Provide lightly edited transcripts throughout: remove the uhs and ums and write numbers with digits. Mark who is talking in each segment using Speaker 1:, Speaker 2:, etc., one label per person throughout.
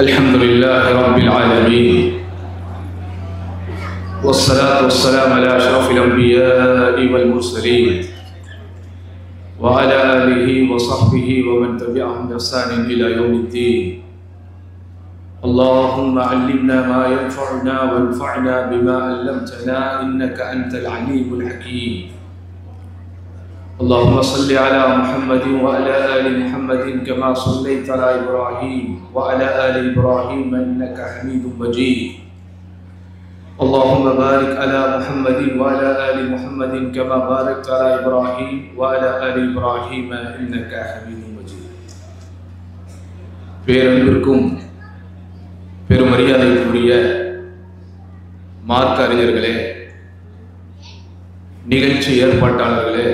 Speaker 1: الحمد لله رب العالمين والصلاة والسلام على أشرف الأنبياء والمرسلين وعلى آله وصحبه ومن تبعهم بإحسان إلى يوم الدين. اللهم علمنا ما ينفعنا وانفعنا بما علمتنا إنك أنت العليم الحكيم. اللهم صل على محمد وعلى آل محمد كما صليت على إبراهيم وعلى آل إبراهيم إنك حميد مجيد. اللهم بارك على محمد وعلى آل محمد كما باركت على إبراهيم وعلى آل إبراهيم إنك حميد مجيد. பேரன்பிற்கும் பெருமரியாதைக்குரிய மார்க்க அறிஞர்களே, நிகழ்ச்சி ஏற்பாட்டாளர்களே,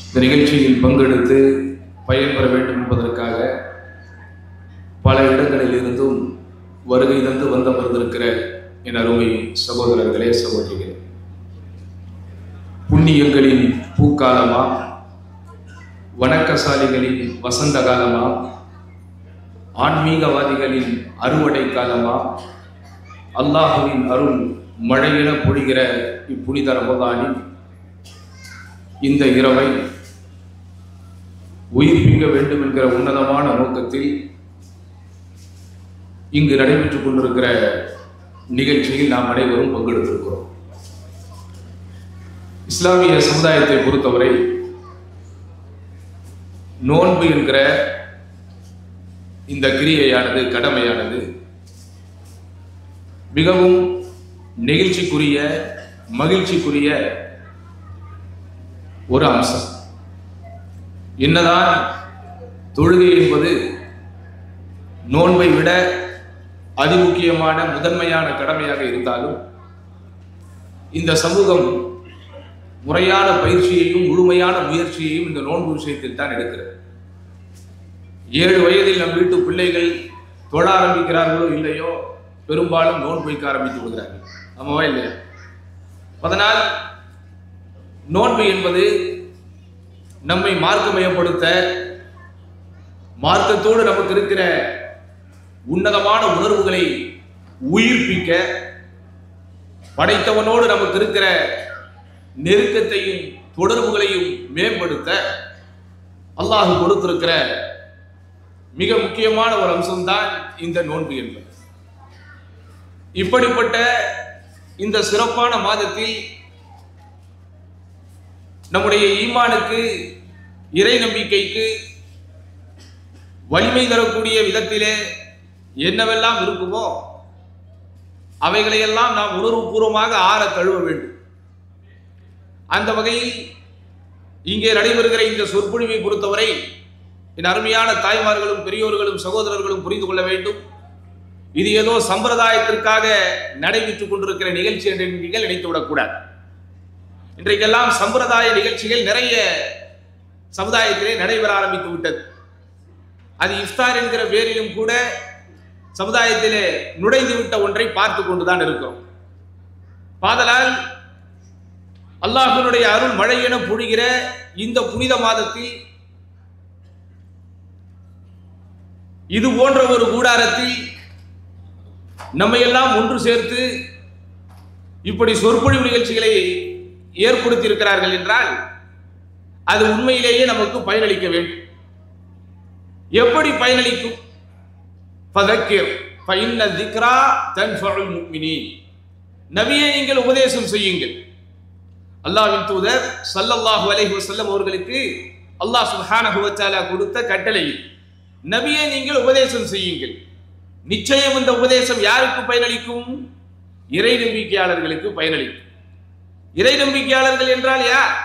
Speaker 1: இந்த நிகழ்ச்சியில் பங்கெடுத்து பயன்பெற வேண்டும் என்பதற்காக பல இடங்களில் இருந்தும் வருகை தந்து வந்திருக்கிற என் அருமை சகோதரர்களே, சகோதரிகளே, புண்ணியங்களின் பூக்காலமா, வணக்கசாலிகளின் வசந்த காலமா, ஆன்மீகவாதிகளின் அறுவடை காலமா, அல்லாஹுவின் அருள் மழையென பொழிகிற இப்புனித ரமதானில் இந்த இரவை உயிர்ப்பிக்க வேண்டும் என்கிற உன்னதமான நோக்கத்தில் இங்கு நடைபெற்றுக் கொண்டிருக்கிற நிகழ்ச்சியில் நாம் அனைவரும் பங்கெடுத்திருக்கிறோம். இஸ்லாமிய சமுதாயத்தை பொறுத்தவரை நோன்பு என்கிற இந்த கிரியையானது, கடமையானது மிகவும் நெகிழ்ச்சிக்குரிய, மகிழ்ச்சிக்குரிய ஒரு அம்சம். என்னதான் தொழுகை என்பது நோன்பை விட அதிமுக்கியமான முதன்மையான கடமையாக இருந்தாலும், இந்த சமூகம் முறையான பயிற்சியையும் முழுமையான முயற்சியையும் இந்த நோன்பு விஷயத்தில் தான் எடுக்கிறது. 7 வயதில் நம் வீட்டு பிள்ளைகள் தொழ ஆரம்பிக்கிறார்களோ இல்லையோ, பெரும்பாலும் நோன்பு வைக்க ஆரம்பித்து விடுகிறார்கள். ஆமாவா இல்லையா? அதனால் நோன்பு என்பது நம்மை மார்க்கமயப்படுத்த, மார்க்கத்தோடு நமக்கு இருக்கிற உன்னதமான உணர்வுகளை உயிர்ப்பிக்க, படைத்தவனோடு நமக்கு இருக்கிற நெருக்கத்தையும் தொடர்புகளையும் மேம்படுத்த அல்லாஹ் கொடுத்திருக்கிற மிக முக்கியமான ஒரு அம்சம்தான் இந்த நோன்பு என்பது. இப்படிப்பட்ட இந்த சிறப்பான மாதத்தில் நம்முடைய ஈமானுக்கு, இறை நம்பிக்கைக்கு வலிமை தரக்கூடிய விதத்திலே என்னவெல்லாம் இருக்குமோ அவைகளையெல்லாம் நாம் உணர்வுபூர்வமாக ஆற தழுவ வேண்டும். அந்த வகையில் இங்கே நடைபெறுகிற இந்த சொற்பொழிவை பொறுத்தவரை என் அருமையான தாய்மார்களும் பெரியோர்களும் சகோதரர்களும் புரிந்து கொள்ள வேண்டும். இது ஏதோ சம்பிரதாயத்திற்காக நடைபெற்றுக் கொண்டிருக்கிற நிகழ்ச்சி என்று நீங்கள் நினைத்துவிடக்கூடாது. இன்றைக்கெல்லாம் சம்பிரதாய நிகழ்ச்சிகள் நிறைய சமுதாயத்திலே நடைபெற ஆரம்பித்து விட்டது. அது இஃப்தார் என்கிற பேரிலும் கூட சமுதாயத்திலே நுழைந்து விட்ட ஒன்றை பார்த்து கொண்டுதான் இருக்கிறோம். ஆதலால் அல்லாஹ்வினுடைய அருள் மழை என பொழிகிற இந்த புனித மாதத்தில் இது போன்ற ஒரு கூடாரத்தில் நம்மையெல்லாம் ஒன்று சேர்த்து இப்படி சொற்பொழிவு நிகழ்ச்சிகளை ஏற்படுத்தி இருக்கிறார்கள் என்றால் அது உண்மையிலேயே நமக்கு பயனளிக்க வேண்டும். எப்படி பயனளிக்கும்? ஃபதக்கிர் ஃபஇன்ன ذிக்ரா தன்ஃபஉல் முஃமினீன். நபியே, நீங்கள் உபதேசம் செய்யுங்கள். அல்லாஹ்வின் தூதர் ஸல்லல்லாஹு அலைஹி வஸல்லம் அவர்களுக்கு அல்லாஹ் சுப்ஹானஹு வ தஆலா கொடுத்த கட்டளை, நபியே நீங்கள் உபதேசம் செய்யுங்கள். நிச்சயம் இந்த உபதேசம் யாருக்கு பயனளிக்கும்? இறை நம்பிக்கையாளர்களுக்கு பயனளிக்கும். இறை நம்பிக்கையாளர்கள் என்றால் யார்?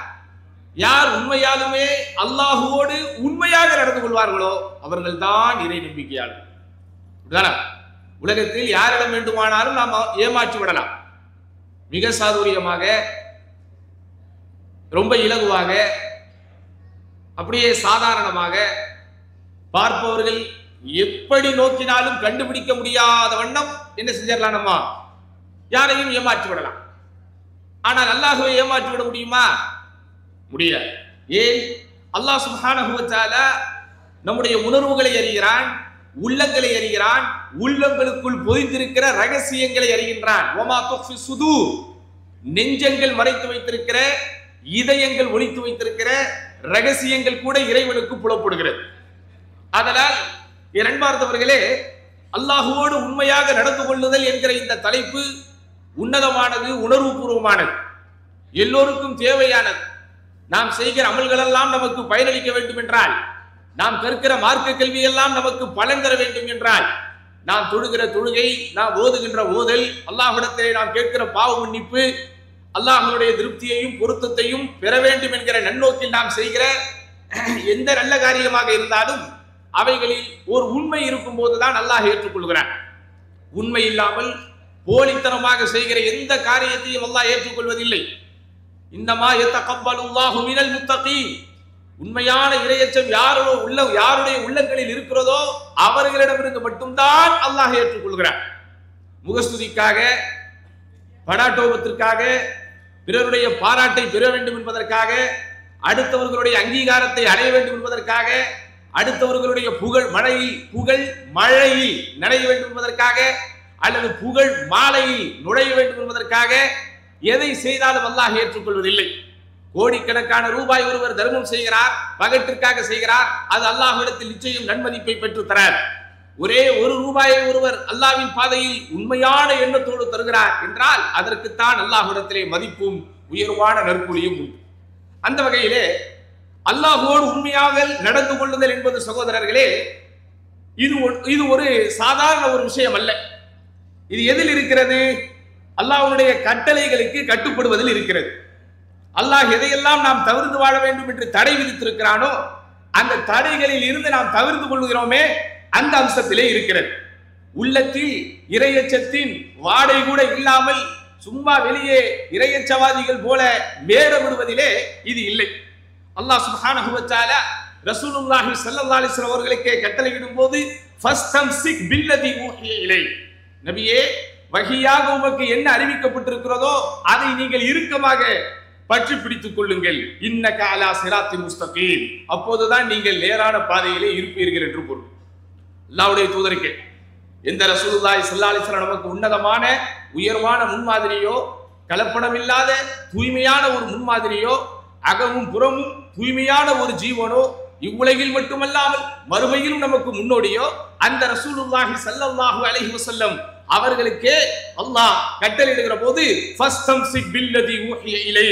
Speaker 1: யார் உண்மையாலுமே அல்லாஹுவோடு உண்மையாக நடந்து கொள்வார்களோ அவர்கள் தான் இறை நம்பிக்கையாளர்கள். உலகத்தில் யாரிடம் வேண்டுமானாலும் நாம் ஏமாற்றி விடலாம். மிக சாதுரியமாக, ரொம்ப இலகுவாக, அப்படியே சாதாரணமாக பார்ப்பவர்கள் எப்படி நோக்கினாலும் கண்டுபிடிக்க முடியாத வண்ணம் என்ன செஞ்சிடலாம், நம்ம யாரையும் ஏமாற்றி விடலாம். ஆனால் அல்லாஹ்வை ஏமாற்றி விட முடியுமா? முடியாது. ஏன்? அல்லாஹ் சுப்ஹானஹு வ தஆலா நம்முடைய உணர்வுகளை அறிகிறான், உள்ளங்களை அறிகிறான், உள்ளங்களுக்குள் பொதிந்திருக்கிற ரகசியங்களை அறிகின்றான். வமா துஃபி சுதூர், நெஞ்சங்கள் மறைத்து வைத்திருக்கிற, இதயங்கள் ஒளித்து வைத்திருக்கிற ரகசியங்கள் கூட இறைவனுக்கு புலப்படுகிறது. அதனால் என் அன்பார்ந்தவர்களே, அல்லாஹுவோடு உண்மையாக நடந்து கொள்ளுதல் என்கிற இந்த தலைப்பு உன்னதமானது, உணர்வு பூர்வமானது, எல்லோருக்கும் தேவையானது. நாம் செய்கிற அமல்கள் எல்லாம் நமக்கு பயனளிக்க வேண்டும் என்றால், நாம் கற்கிற மார்க்க கல்வி எல்லாம் நமக்கு பலன் தர வேண்டும் என்றால், நாம் தொழுகிற தொழுகை, நாம் ஓதுகின்ற ஓதல், அல்லாஹ்விடத்திலே நாம் கேட்கிற பாவ மன்னிப்பு, அல்லாஹ்வுடைய திருப்தியையும் பொருத்தத்தையும் பெற வேண்டும் என்கிற நன்னோக்கில் நாம் செய்கிற எந்த நல்ல காரியமாக இருந்தாலும் அவைகளில் ஒரு உண்மை இருக்கும் போதுதான் அல்லாஹ் ஏற்றுக்கொள்கிறான். உண்மை இல்லாமல் போலித்தனமாக செய்கிற எந்த காரியத்தையும் அல்லாஹ் ஏற்றுக்கொள்வதில்லை. இன்னமா யதகப்பலுல்லாஹு மினல் முத்தகீன், உண்மையான இறையச்சம் யாருடைய உள்ளங்களில் இருக்கிறதோ அவர்களிடமிருந்து மட்டும்தான் அல்லாஹ் ஏற்றுக்கொள்கிறான். முகஸ்துதிக்காக, படாட்டோபத்திற்காக, பிறருடைய பாராட்டை பெற வேண்டும் என்பதற்காக, அடுத்தவர்களுடைய அங்கீகாரத்தை அடைய வேண்டும் என்பதற்காக, அடுத்தவர்களுடைய புகழ் மழையில் நடைய வேண்டும் என்பதற்காக, அல்லது புகழ் மாலையில் நுழைய வேண்டும் என்பதற்காக எதை செய்தாலும் அல்லாஹ் ஏற்றுக்கொள்வதில்லை. கோடிக்கணக்கான ரூபாய் ஒருவர் தர்மம் செய்கிறார், பகட்டிற்காக செய்கிறார், அது அல்லாஹ்விடத்தில் நிச்சயம் நன்மதிப்பை பெற்று தரார். ஒரே ஒரு ரூபாயை ஒருவர் அல்லாஹ்வின் பாதையில் உண்மையான எண்ணத்தோடு தருகிறார் என்றால் அதற்குத்தான் அல்லாஹ்விடத்திலே மதிப்பும் உயர்வான நற்கூலியும் உண்டு. அந்த வகையிலே அல்லாஹ்வோடு உண்மையாக நடந்து கொள்ளுதல் என்பது சகோதரர்களே, இது ஒரு சாதாரண ஒரு விஷயம் அல்ல. இது எதில் இருக்கிறது? அல்லாஹ்வுடைய கட்டளைகளுக்கு கட்டுப்படுவதில் இருக்கிறது. அல்லாஹ் எதையெல்லாம் நாம் தவிர்த்து வாழ வேண்டும் என்று தடை விதித்திருக்கிறானோ அந்த தடைகளில் இருந்து நாம் தவிர்த்து கொள்கிறோமே, அந்த அம்சத்திலே இருக்கிறது. உள்ளத்தில் இறையச்சத்தின் வாடை கூட இல்லாமல் சும்மா வெளியே இறையச்சவாதிகள் போல வேடமிடுவதிலே இது இல்லை. அல்லாஹ் சுப்ஹானஹு வ தஆலா ரசூலுல்லாஹி ஸல்லல்லாஹு அலைஹி வஸல்லம் அவர்களுக்கு கட்டளையிடும் போது ஃபஸ்தம்சிக் பில்லதி ஊஹிய இலை, நபியே வஹியாக உமக்கு என்ன அறிவிக்கப்பட்டிருக்கிறதோ அதை நீங்கள் இறுக்கமாக பற்றி பிடித்துக் கொள்ளுங்கள். இன்னக அலா சிராத்தி முஸ்தகீம், அப்போதுதான் நீங்கள் நேரான பாதையிலே இருப்பீர்கள் என்று பொருள். அல்லாஹ்வுடைய தூதருக்கு எந்த ரசூலுல்லாஹி ஸல்லல்லாஹு அலைஹி வஸல்லம் நமக்கு உன்னதமான உயர்வான முன்மாதிரியோ, கலப்படமில்லாத தூய்மையான ஒரு முன்மாதிரியோ, அகமும் புறமும் தூய்மையான ஒரு ஜீவனோ, இவ்வுலகில் மட்டுமல்லாமல் மறுமையிலும் நமக்கு முன்னோடியோ அந்த ரசூலுல்லாஹி ஸல்லல்லாஹு அலைஹி வஸல்லம் அவர்களுக்கே அல்லாஹ் கட்டளையிடுகிற போது ஃபஸ்தம்சிக் பில்லதி ஊஹிய இலை,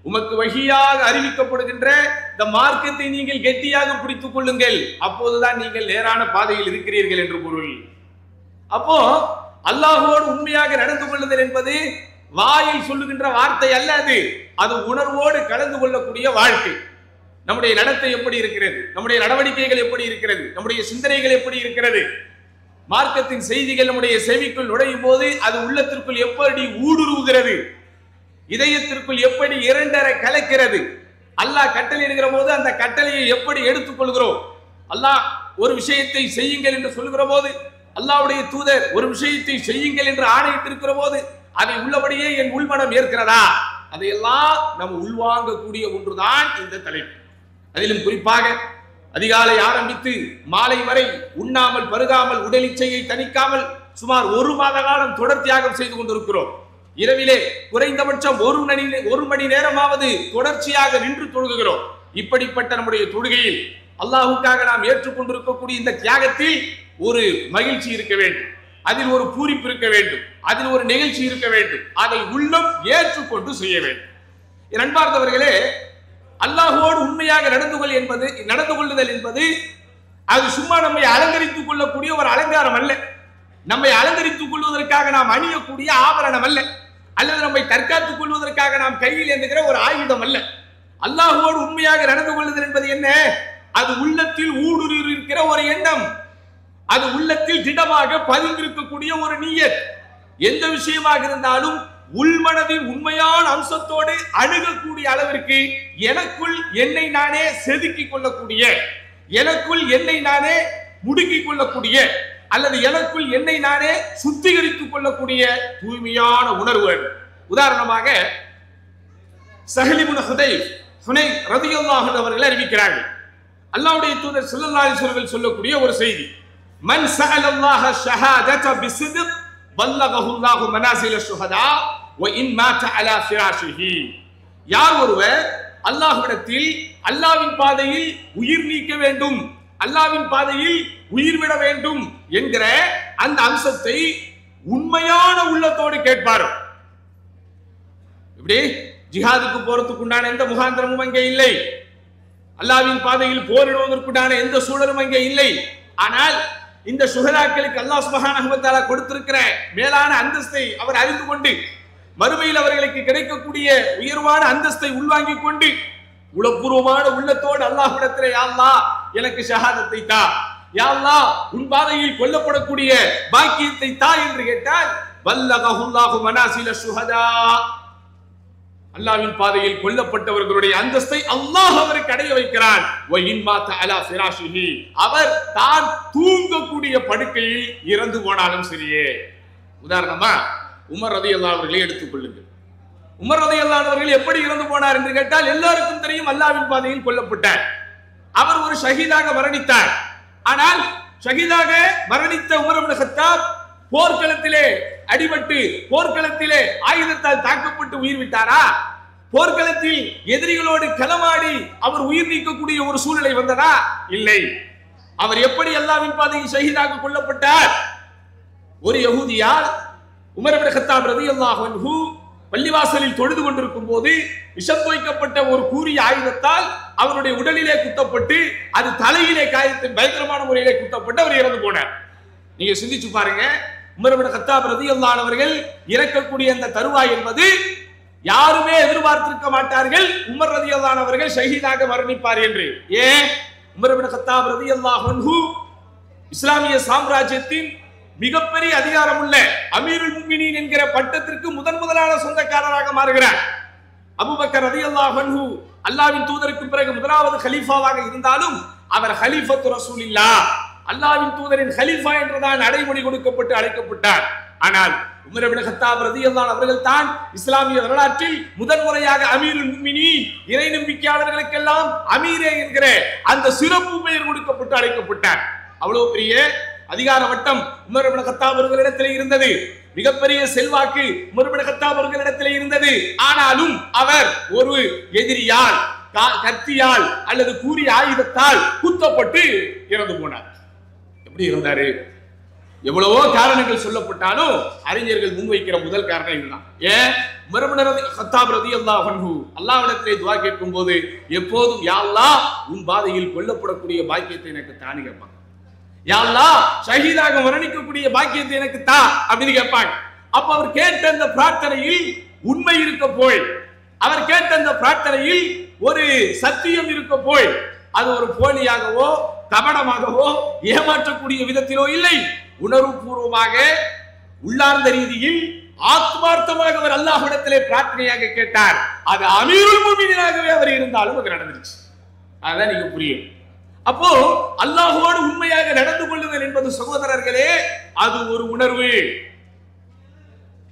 Speaker 1: உமக்கு வஹியாக அறிவிக்கப்படுகின்ற இந்த மார்க்கத்தை நீங்கள் கெட்டியாக பிடித்துக் கொள்ளுங்கள், அப்போதுதான் நீங்கள் நேரான பாதையில் இருக்கிறீர்கள் என்று பொருள். அப்போ அல்லாஹ்வோடு உண்மையாக நடந்து கொள்ளுதல் என்பது வாயில் சொல்லுகின்ற வார்த்தை அல்ல, அது உணர்வோடு கலந்து கொள்ளக்கூடிய வாழ்க்கை. நம்முடைய நடத்தை எப்படி இருக்கிறது, நம்முடைய நடவடிக்கைகள் எப்படி இருக்கிறது, நம்முடைய சிந்தனைகள் எப்படி இருக்கிறது, மார்க்கத்தின் செய்திகள் நம்முடைய செவிக்குள் நுழையும் போது அது உள்ளத்திற்குள் எப்படி ஊடுருவுகிறது, இதயத்திற்குள் எப்படி இரண்டரை கலக்கிறது, அல்லாஹ் கட்டளையிடுகிற போது அந்த கட்டளையை எப்படி எடுத்துக்கொள்கிறோம், அல்லாஹ் ஒரு விஷயத்தை செய்யுங்கள் என்று சொல்லுகிற போது, அல்லாஹ்வுடைய தூதர் ஒரு விஷயத்தை செய்யுங்கள் என்று ஆணையிட்டிருக்கிற போது அதை உள்ளபடியே என் உள்மனம் ஏற்கிறதா, அதையெல்லாம் நம்ம உள்வாங்கக்கூடிய ஒன்றுதான் இந்த தலைப்பு. அதிலும் குறிப்பாக அதிகாலை ஆரம்பித்து மாலை வரை உண்ணாமல் பருகாமல் உடல் இச்சையை தணிக்காமல் சுமார் 1 மாத காலம் தொடர் தியாகம் செய்து கொண்டிருக்கிறோம். இரவிலே குறைந்தபட்சம் 1 மணி நேரமாவது தொடர்ச்சியாக நின்று தொழுகிறோம். இப்படிப்பட்ட நம்முடைய தொழுகையில் அல்லாஹ்வுக்காக நாம் ஏற்றுக்கொண்டிருக்கக்கூடிய இந்த தியாகத்தில் ஒரு மகிழ்ச்சி இருக்க வேண்டும், அதில் ஒரு பூரிப்பு இருக்க வேண்டும், அதில் ஒரு நிகழ்ச்சி இருக்க வேண்டும், அதை உள்ளம் ஏற்றுக்கொண்டு செய்ய வேண்டும். அன்பார்ந்தவர்களே, அல்லாஹ்வோடு உண்மையாக நடந்து கொள்ளுதல் என்பது அது சும்மா நம்மை அலங்கரித்துக் கொள்ளக்கூடிய ஒரு அலங்காரம் அல்ல, நம்மை அலங்கரித்துக் கொள்வதற்காக நாம் அணியக்கூடிய ஆபரணம் அல்ல, அல்லது நம்மை தற்காத்துக் கொள்வதற்காக நாம் கையில் ஏந்துகிற ஒரு ஆயுதம் அல்ல. அல்லாஹ்வோடு உண்மையாக நடந்து கொள்ளுதல் என்பது என்ன? அது உள்ளத்தில் ஊடுருவி இருக்கிற ஒரு எண்ணம், அது உள்ளத்தில் திடமாக பதிந்திருக்கக்கூடிய ஒரு நியத். எந்த விஷயமாக இருந்தாலும் உள்மனதின் உண்மையான அம்சத்தோடு அணுகக்கூடிய அளவிற்கு எனக்குள் என்னை நானே செதுக்கிக் கொள்ளக்கூடிய, எனக்குள் என்னை நானே முடுக்கிக் கொள்ளக்கூடிய, அல்லது எனக்குள் என்னை நானே சுத்திகரித்துக் கொள்ளக்கூடிய தூய்மையான உணர்வு. உதாரணமாக ஸஹல் இப்னு ஹுனைஃப் ரலியல்லாஹு அன்ஹு அவர்கள் அறிவிக்கிறார்கள், அல்லாஹ்வுடைய தூதர் ஸல்லல்லாஹு அலைஹி வஸல்லம் சொல்லக்கூடிய ஒரு செய்தி. மன் ஸஅலல்லாஹ ஷஹாதத பிஸித்க் பல்லகஹு அல்லாஹு மனாசில ஷுஹதா வ இன் மாத அலா ஃபிராஷிஹி. யார் ஒருவர் அல்லாஹ்விடத்தில் அல்லாஹ்வின் பாதையில் உயிர் நீக்க வேண்டும், அல்லாஹ்வின் பாதையில் உயிர் விட வேண்டும் என்கிற அந்த அம்சத்தை உண்மையான உள்ளத்தோடு கேட்பார். இப்படி ஜிஹாதுக்கு போறதுக்கு உண்டான எந்த முகாந்திரமும் அங்கே இல்லை, அல்லாஹ்வின் பாதையில் போரிடுவதற்குண்டான எந்த சூழலும் அங்கே இல்லை. ஆனால் இந்த சுஹதாக்களுக்கு அல்லாஹ் சுப்ஹானஹு வ தஆலா கொடுத்திருக்கிற மேலான அந்தஸ்தை அவர் அறிந்து கொண்டு மறுமையில் அவர்களுக்கு கிடைக்கக்கூடிய உயர்வான அந்தஸ்தை உள்வாங்கிக் கொண்டு உளப்பூர்வமான உள்ளத்தோடு அல்லாஹ்விடத்திலே யா அல்லாஹ் எனக்கு ஷஹாதத்தை தா, யா அல்லாஹ் உன் பாதையில் கொல்லப்படக்கூடிய பாக்கியத்தை தா என்று கேட்டால் பல்லகஹு அல்லாஹு மனாசில ஷுஹதா, அல்லாஹ்வின் பாதையில் கொல்லப்பட்டவர்களுடைய அந்தஸ்தை அல்லாஹ் அவருக்கு அடைய வைக்கிறான். வ இன் மாத அலா ஃபிராஷிஹி, அவர் தான் தூங்கக்கூடிய படுக்கையில் இறந்து போனாலும் சரியே. உதாரணமா உமர் ரலியல்லாஹு அவர்களை எடுத்துக் கொள்ளுங்கள். உமர் ரலியல்லாஹு அவர்கள் எப்படி இறந்து போனார் என்று கேட்டால் எல்லாருக்கும் தெரியும், அல்லாஹ்வின் பாதையில் கொல்லப்பட்டார். அவர் ஒரு ஷஹீதாக மரணித்தார். ஆனால் ஷஹீதாக மரணித்த உமர் இப்னு கத்தாப் போர்க்களத்திலே அடிபட்டு போர்க்களத்திலே ஆயுதத்தால் தாக்கப்பட்டு உயிர் விட்டாரா? போர்க்களத்தில் எதிரிகளோடு களமாடி அவர் உயிர் நீக்கக்கூடிய ஒரு சூழ்நிலை வந்ததா? இல்லை. அவர் எப்படி அல்லாஹ்வின் பாதையில் ஷஹீதாக கொல்லப்பட்டார்? ஒரு யஹூதியால் உமர் இப்னு கத்தாப் ரலியல்லாஹு அன்ஹு பள்ளிவாசலில் தொழுது கொண்டிருக்கும் போது விஷம் வைக்கப்பட்ட ஒரு கூரிய ஆயுதத்தால் அவருடைய உடலிலே குத்தப்பட்டு அது தலையிலே காயத்தின் பயங்கரமான முறையிலே குத்தப்பட்டு அவர் இறந்து போனார். நீங்க சிந்திச்சு பாருங்க, உமர் இப்னு கத்தாப் ரலியல்லாஹு அவர்கள் இறக்கக்கூடிய அந்த தருவாய் என்பது யாருமே எதிர்பார்த்திருக்க மாட்டார்கள் உமர் ரலியல்லாஹு அவர்கள் ஷஹீதாக மரணிப்பார் என்று. ஏன்? உமர் இப்னு கத்தாப் ரலியல்லாஹு அன்ஹு இஸ்லாமிய சாம்ராஜ்யத்தின் மிகப்பெரிய அதிகாரம் உள்ள அமீருல் முஃமினீன் என்கிற பட்டத்திற்கு முதலான சொந்தக்காரராக மாறுகிறார். அபூபக்கர் ரலியல்லாஹு அன்ஹு அல்லாஹ்வின் தூதருக்கு பிறகு முதலாவது கலீஃபாவாக இருந்தாலும் அவர் கலீஃபத்து ரசூலில்லாஹ், அல்லாஹ்வின் தூதரின் கலீஃபா என்றுதான் அடைமொழி கொடுக்கப்பட்டு அழைக்கப்பட்டார். ஆனால் உமர் இப்னு கத்தாப் ரலியல்லாஹு அவர்கள் தான் இஸ்லாமிய வரலாற்றில் முதன்முறையாக அமீருல் முஃமினீன், இறை நம்பிக்கையாளர்களுக்கெல்லாம் அமீரே என்கிற அந்த சிறப்பு பெயர் கொடுக்கப்பட்டு அழைக்கப்பட்டார். அவ்வளவு பெரிய அதிகார வட்டம் உமர் இப்னு கத்தாப் அவர்களிடத்தில் இருந்தது. மிகப்பெரிய செல்வாக்கு உமர் இப்னு கத்தாப் அவர்களிடத்தில் இருந்தது. ஆனாலும் அவர் ஒரு எதிரியால் கத்தியால் அல்லது கூறிய ஆயுதத்தால் குத்தப்பட்டு இறந்து போனார். எப்படி இருந்தாரு? எவ்வளவோ காரணங்கள் சொல்லப்பட்டாலும் அறிஞர்கள் முன்வைக்கிற முதல் காரணம் இதுதான். ஏன்? உமர் இப்னு கத்தாப் ரலியல்லாஹு அன்ஹு அல்லாஹ்விடத்திலே துஆ கேட்கும் போது எப்போதும் யா அல்லாஹ் உன் பாதையில் கொல்லப்படக்கூடிய பாக்கியத்தை எனக்கு தானே கேட்பாங்க. யா அல்லாஹ் ஷஹீதாக மரணிக்கக்கூடிய பாக்கியத்தை எனக்கு தா அப்படின்னு கேட்பாங்க. அப்ப அவர் கேட்ட அந்த பிரார்த்தனையில் உண்மை இருக்க போய், அவர் கேட்ட அந்த பிரார்த்தனையில் ஒரு சத்தியம் இருக்க போய், அது ஒரு போலியாகவோ கபடமாகவோ ஏமாற்றக்கூடிய விதத்திலோ இல்லை, உணர்வுபூர்வமாக உள்ளார்ந்த ரீதியில் ஆத்மார்த்தமாக அவர் அல்லாஹ்விடத்திலே பிரார்த்தனையாக கேட்டார். அது அமீருல் முஃமினீனாகவே அவர் இருந்தாலும் அது நடந்துருச்சு. அதான் நீங்க புரியும். அப்போ அல்லாஹ்வோடு உண்மையாக நடந்து கொள்ளுதல் என்பது சகோதரர்களே, அது ஒரு உணர்வு,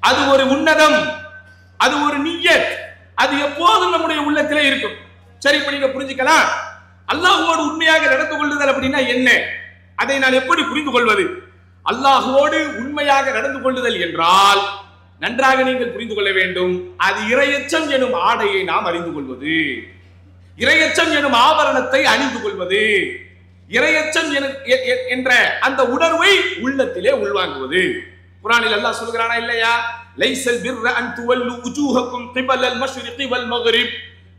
Speaker 1: அது ஒரு உன்னதம், அது ஒரு நிய்யத், அது எப்போதும் நம்முடைய உள்ளத்திலே இருக்கும். சரி, இப்ப நீங்க புரிஞ்சுக்கலாம், அல்லாஹ்வோடு உண்மையாக நடந்து கொள்ளுதல் அப்படின்னா என்ன? அதை நான் எப்படி புரிந்து கொள்வது? அல்லாஹ்வோடு உண்மையாக நடந்து கொள்ளுதல் என்றால் நன்றாக நீங்கள் புரிந்து கொள்ள வேண்டும், அது இறையச்சம் எனும் ஆடையை நாம் அறிந்து கொள்வது, இறையச்சம் எனும் ஆபரணத்தை அணிந்து கொள்வது, இறையச்சம் என்ற அந்த உணர்வை உள்ளத்திலே உள்வாங்குவது. குர்ஆனில் அல்லாஹ் சொல்கிறானா இல்லையா? லைஸல் பிர்ர அன் துவல்லு உஜூஹக்கும் கிபலல் மஷ்ரிகி வல் மக்ரிப்,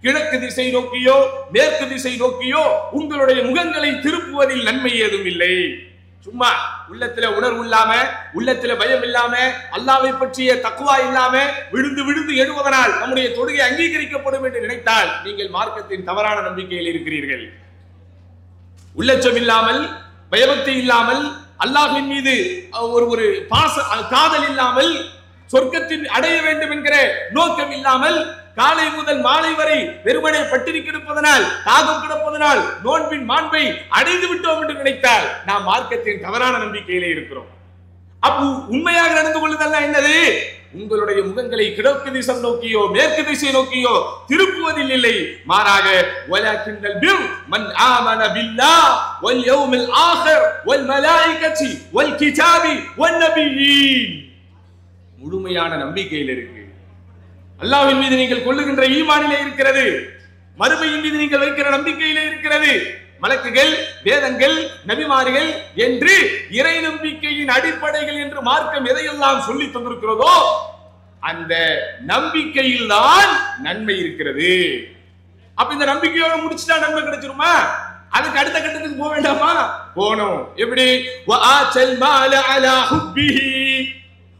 Speaker 1: கிழக்கு திசை நோக்கியோ மேற்கு திசை நோக்கியோ உங்களுடைய முகங்களை திருப்புவதில் நன்மை ஏதும் இல்லை. சும்மா உள்ளத்திலே உணர்வு இல்லாம, உள்ளத்திலே பயம் இல்லாம, அல்லாஹ்வை பற்றிய தக்வா இல்லாம விழுந்து விழுந்து எழுவதனால் நம்முடைய தொழுகை அங்கீகரிக்கப்படும் என்று நினைத்தால் நீங்கள் மார்க்கத்தின் தவறான நம்பிக்கையில் இருக்கிறீர்கள். உள்ளச்சம் இல்லாமல், பயபக்தி இல்லாமல், அல்லாஹ்வின் மீது ஒரு பாச காதல் இல்லாமல், சொர்க்கத்தின் அடைய வேண்டும் என்கிற நோக்கம் இல்லாமல், காலை முதல் மாலை வரை வெறுமனே பட்டினி கிடப்பதனால், தாகம் கிடப்பதனால் நோன்பின் மாண்பை அடைந்து விட்டோம் என்று நினைத்தால் நாம் மார்க்கத்தின் தவறான நம்பிக்கையிலே இருக்கிறோம். அப்போ உண்மையாக நடந்து கொள்ளுதல் என்னது? உங்களுடைய முகங்களை கிழக்கு திசை நோக்கியோ மேற்கு திசை நோக்கியோ திருப்புவதில் இல்லை, மாறாக வலக்கின்னல் பிர் மன் ஆமன பில்லாஹ் வல் யௌமில் ஆகிர் வல் மலாயிகத்தி வல் கிதாபி வன் நபியீன். முழுமையான நம்பிக்கையில் இருக்கு. அல்லாஹ்வின் மீது நீங்கள் கொள்ளுகின்ற ஈமானிலே இருக்கிறது, மறுமையின் மீது நீங்கள் வைக்கிற நம்பிக்கையிலே இருக்கிறது. மலக்குகள், வேதங்கள், நபிமார்கள் என்று இறை நம்பிக்கையின் அடிப்படைகள் என்று மார்க்கம் எதையெல்லாம் சொல்லி தந்திருக்கிறதோ அந்த நம்பிக்கையில் தான் நன்மை இருக்கிறது. அப்ப இந்த நம்பிக்கையோட முடிச்சுட்டா நன்மை கிடைச்சிருமா? அதுக்கு அடுத்த கட்டத்துக்கு போக வேண்டாமா? போகணும். எப்படி? வஆத்தல் மால அலா ஹுப்பிஹி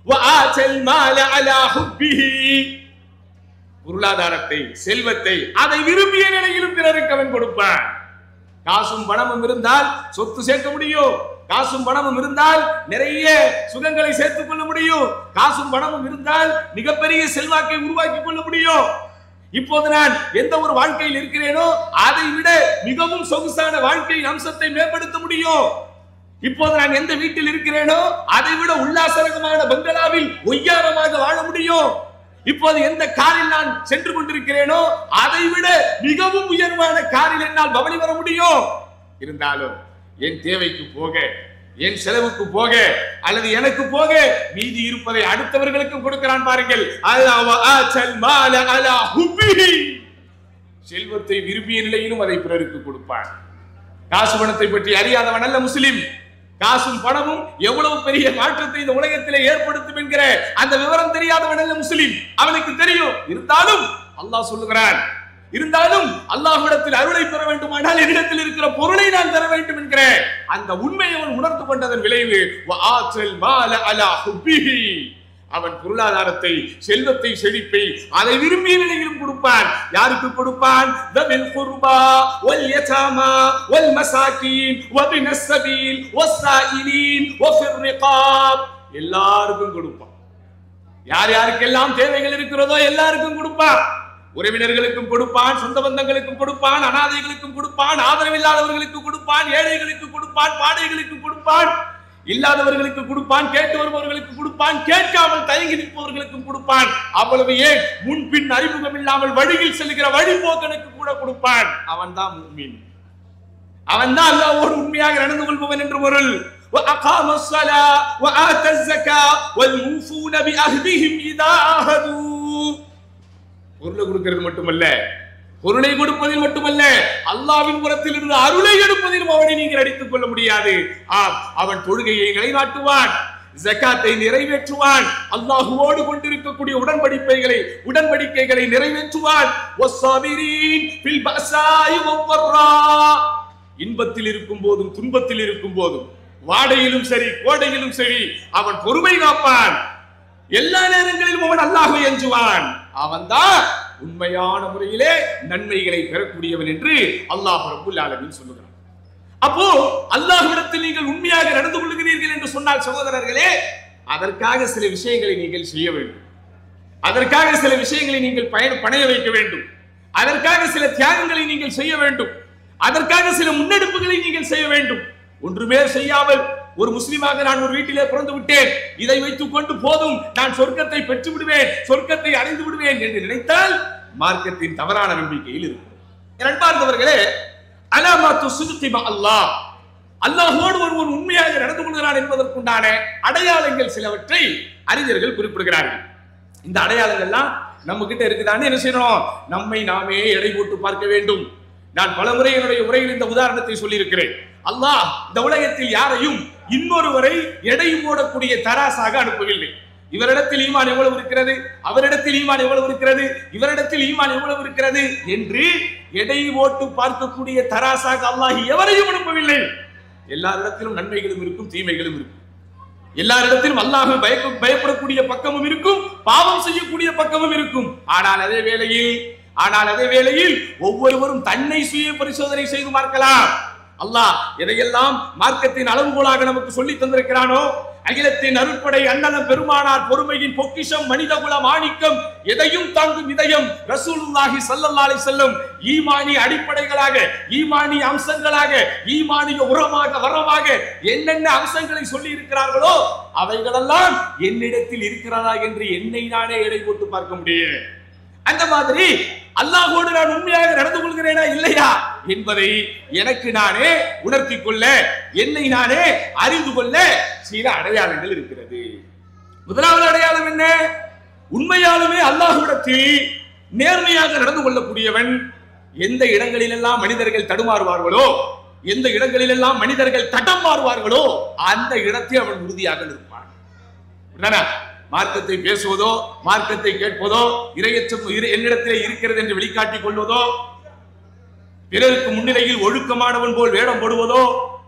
Speaker 1: வஆத்தல் மால அலா ஹுப்பிஹி. பொருளாதாரத்தை, செல்வத்தை அதை விரும்பிய நிலையிலும் பிறருக்கு அவன் கொடுப்பான். காசும் பணமும் இருந்தால் சொத்து சேர்க்க முடியும், காசும் பணமும் இருந்தால் நிறைய சுகங்களை சேர்த்துக் கொள்ள முடியும், காசும் பணமும் இருந்தால் மிகப்பெரிய செல்வாக்கை உருவாக்கி கொள்ள முடியும். இப்போது நான் எந்த ஒரு வாழ்க்கையில் இருக்கிறேனோ அதை விட மிகவும் சொகுசான வாழ்க்கையின் அம்சத்தை மேம்படுத்த முடியும். இப்போது நான் எந்த வீட்டில் இருக்கிறேனோ அதை விட உல்லாசரகமான பங்களாவில் ஒய்யாரமாக வாழ முடியும். இப்போது எந்த காரில் நான் சென்று கொண்டிருக்கிறேனோ அதை விட மிகவும் உயர்வான காரில் என்னால் பவனி வர முடியும். இருந்தாலும் என் தேவைக்கு போக, என் செலவுக்கு போக அல்லது எனக்கு போக மீதி இருப்பதை அடுத்தவர்களுக்கும் கொடுக்கிறான் பாருங்கள். செல்வத்தை விரும்பிய நிலையிலும் அதை பிறருக்கு கொடுப்பான். காசு பணத்தை பற்றி அறியாதவன் அல்ல முஸ்லிம். காசும் பணமும் எவ்வளவு பெரிய மாற்றத்தை இந்த உலகத்திலே ஏற்படுத்தும் என்கிற அந்த விவரம் தெரியாதவன் அல்ல முஸ்லிம். அவனுக்கு தெரியும். இருந்தாலும் அல்லாஹ் சொல்லுகிறான், இருந்தாலும் அல்லாஹ்விடத்தில் அருளை பெற வேண்டுமானால் என்னிடத்தில் இருக்கிற பொருளை நான் தர வேண்டும் என்கிற அந்த உண்மையை அவன் உணர்ந்து கொண்டதன் விளைவு வஆத்தல் மால அலா ஹுப்பிஹி. அவன் பொருளாதாரத்தை, செல்வத்தை, செழிப்பை அதை விரும்பிய நிலையிலும் கொடுப்பான். யாருக்கு கொடுப்பான்? தபில் குர்பா வல் யதாமா வல் மசாகீன் வபினஸ் ஸபீல் வஸ்ஸாயிலீன் வஃபிர் ரிகாப். எல்லாருக்கும் கொடுப்பான். யார் யாருக்கெல்லாம் தேவைகள் இருக்கிறதோ எல்லாருக்கும் கொடுப்பான். உறவினர்களுக்கும் கொடுப்பான், சொந்த பந்தங்களுக்கும் கொடுப்பான், அனாதைகளுக்கும் கொடுப்பான், ஆதரவில்லாதவர்களுக்கு கொடுப்பான், ஏழைகளுக்கு கொடுப்பான், பாடைகளுக்கு கொடுப்பான், இல்லாதவர்களுக்கு கொடுப்பான், கேட்டு வருபவர்களுக்கு கொடுப்பான், கேட்காமல் தயங்கி நிற்பவர்களுக்கும் கொடுப்பான். அவ்வளவு ஏன் முன்பின் அறிமுகம் இல்லாமல் வழியில் செல்கிற வழிபோக்கனுக்கு கூட கொடுப்பான். அவன் தான் முஃமின். அவன் தான் அல்லாஹ்வோடு உண்மையாக நடந்து கொள்பவன் என்று பொருள். وَأَقَامَ الصَّلَاةَ وَآتَى الزَّكَاةَ وَالْمُوفُونَ بِعَهْدِهِمْ إِذَا عَاهَدُوا. பொருளை கொடுக்கிறது மட்டுமல்ல, பொருளை கொடுப்பதில் மட்டுமல்ல, அல்லாஹ்வின் புறத்தில் இருந்து அருளை எடுப்பதிலும் அவனை நீங்கள் அடித்துக் கொள்ள முடியாது. அவன் தொழுகையை நிலைநாட்டுவான், ஜகாத்தை நிறைவேற்றுவான், அல்லாஹ்வோடு கொண்டிருக்கக்கூடிய உடன்படிக்கைகளை நிறைவேற்றுவான். வஸ்ஸாபிரீன் ஃபில் பஸாயி வவ்வர்ரா. இன்பத்தில் இருக்கும் போதும் துன்பத்தில் இருக்கும் போதும், வாடையிலும் சரி கோடையிலும் சரி அவன் பொறுமை காப்பான். எல்லா நேரங்களிலும் அவன் அல்லாஹ்வை அஞ்சுவான். அவன்தான் உண்மையான முறையிலே நன்மைகளை பெறக்கூடியவன் என்று அல்லாஹ் ரப்பல் ஆலமீன் சொல்லுகிறான். அப்போ அல்லாஹ்விடத்தில் நீங்கள் உண்மையாக நடந்து கொள்கிறீர்கள் என்று சொன்னால் சகோதரர்களே, அதற்காக சில விஷயங்களை நீங்கள் செய்ய வேண்டும். அதற்காக சில விஷயங்களை நீங்கள் பணைய வைக்க வேண்டும். அதற்காக சில தியாகங்களை நீங்கள் செய்ய வேண்டும். அதற்காக சில முன்னெடுப்புகளை நீங்கள் செய்ய வேண்டும். ஒன்றுமே செய்யாமல் ஒரு முஸ்லிமாக நான் ஒரு வீட்டிலே பிறந்து விட்டேன், இதை வைத்துக் கொண்டு போதும் நான் சொர்க்கத்தை பெற்று விடுவேன், சொர்க்கத்தை அடைந்து விடுவேன் என்று நினைத்தால் மார்க்கத்தின் தவறான நம்பிக்கையில் இருக்கும். அன்பார்ந்தவர்களே, அலாமாத்து சித்கி மஅ அல்லாஹ், அல்லாஹ்வோடு ஒருவன் உண்மையாக நடந்து கொள்கிறான் என்பதற்குண்டான அடையாளங்கள் சிலவற்றை அறிஞர்கள் குறிப்பிடுகிறார்கள். இந்த அடையாளங்கள்லாம் நம்ம கிட்ட இருக்குதான்னு என்ன செய்யணும்? நம்மை நாமே எடை போட்டு பார்க்க வேண்டும். நான் பலமுறை என்னுடைய உரையில் இந்த உதாரணத்தை சொல்லியிருக்கிறேன். அல்லாஹ் இந்த உலகத்தில் யாரையும் இன்னொருவரை எடை போடக்கூடிய தராசாக அனுப்பவில்லை. இவரிடத்தில் ஈமான் எவ்வளவு இருக்கிறது, அவரிடத்தில் ஈமான் எவ்வளவு இருக்கிறது, இவரிடத்தில் ஈமான் எவ்வளவு இருக்கிறது என்று எடை போட்டு பார்க்கக்கூடிய தராசாக அல்லாஹ் எவரையும் அனுப்பவில்லை. எல்லாரிடத்திலும் நன்மைகளும் இருக்கும், தீமைகளும் இருக்கும். எல்லாரிடத்திலும் அல்லாஹ்வை பயப்படக்கூடிய பக்கமும் இருக்கும், பாவம் செய்யக்கூடிய பக்கமும் இருக்கும். ஆனால் அதே வேளையில் ஒவ்வொருவரும் தன்னை சுய பரிசோதனை செய்து பார்க்கலாம். அல்லாஹ் எதையெல்லாம் மார்க்கத்தின் அளவுகோலாக நமக்கு சொல்லி தந்திருக்கிறானோ அகிலத்தின் அருட்படை அண்ணலம் பெருமானார் பொறுமையின் பொக்கிஷம் மனிதகுல மாணிக்கம் எதையும் தாங்கும் இதயம் ரசூலுல்லாஹி ஸல்லல்லாஹு அலைஹி வஸல்லம் ஈமானி அடிப்படைகளாக ஈமானி அம்சங்களாக ஈமானிய வரமாக என்னென்ன அம்சங்களை சொல்லி இருக்கிறார்களோ அவைகளெல்லாம் என்னிடத்தில் இருக்கிறதா என்று என்னை நானே எடை போட்டு பார்க்க முடியும். அந்த மாதிரி அல்லாஹ்வோடு நான் உண்மையாக நடந்து கொள்கிறேனா இல்லையா என்பதை எனக்கு நானே உணர்த்தி கொள்ள, என்னை நானே அறிந்து கொள்ள சில அடையாளங்கள் இருக்கிறது. முதலாவது அடையாளம் என்ன? உண்மையாலுமே அல்லாஹ்விடத்தில் நேர்மையாக நடந்து கொள்ளக்கூடியவன் எந்த இடங்களிலெல்லாம் மனிதர்கள் தடுமாறுவார்களோ, எந்த இடங்களிலெல்லாம் மனிதர்கள் தடம் மாறுவார்களோ அந்த இடத்தை அவன் உறுதியாக நிற்பான். மார்க்கத்தை பேசுவதோ, மார்க்கத்தை கேட்பதோ, இறையச்சம் என்னிடத்திலே இருக்கிறது என்று வெளிக்காட்டிக் கொள்வதோ, பிறருக்கு முன்னிலையில் ஒழுக்கமானவன் போல் வேடம் போடுவதோ,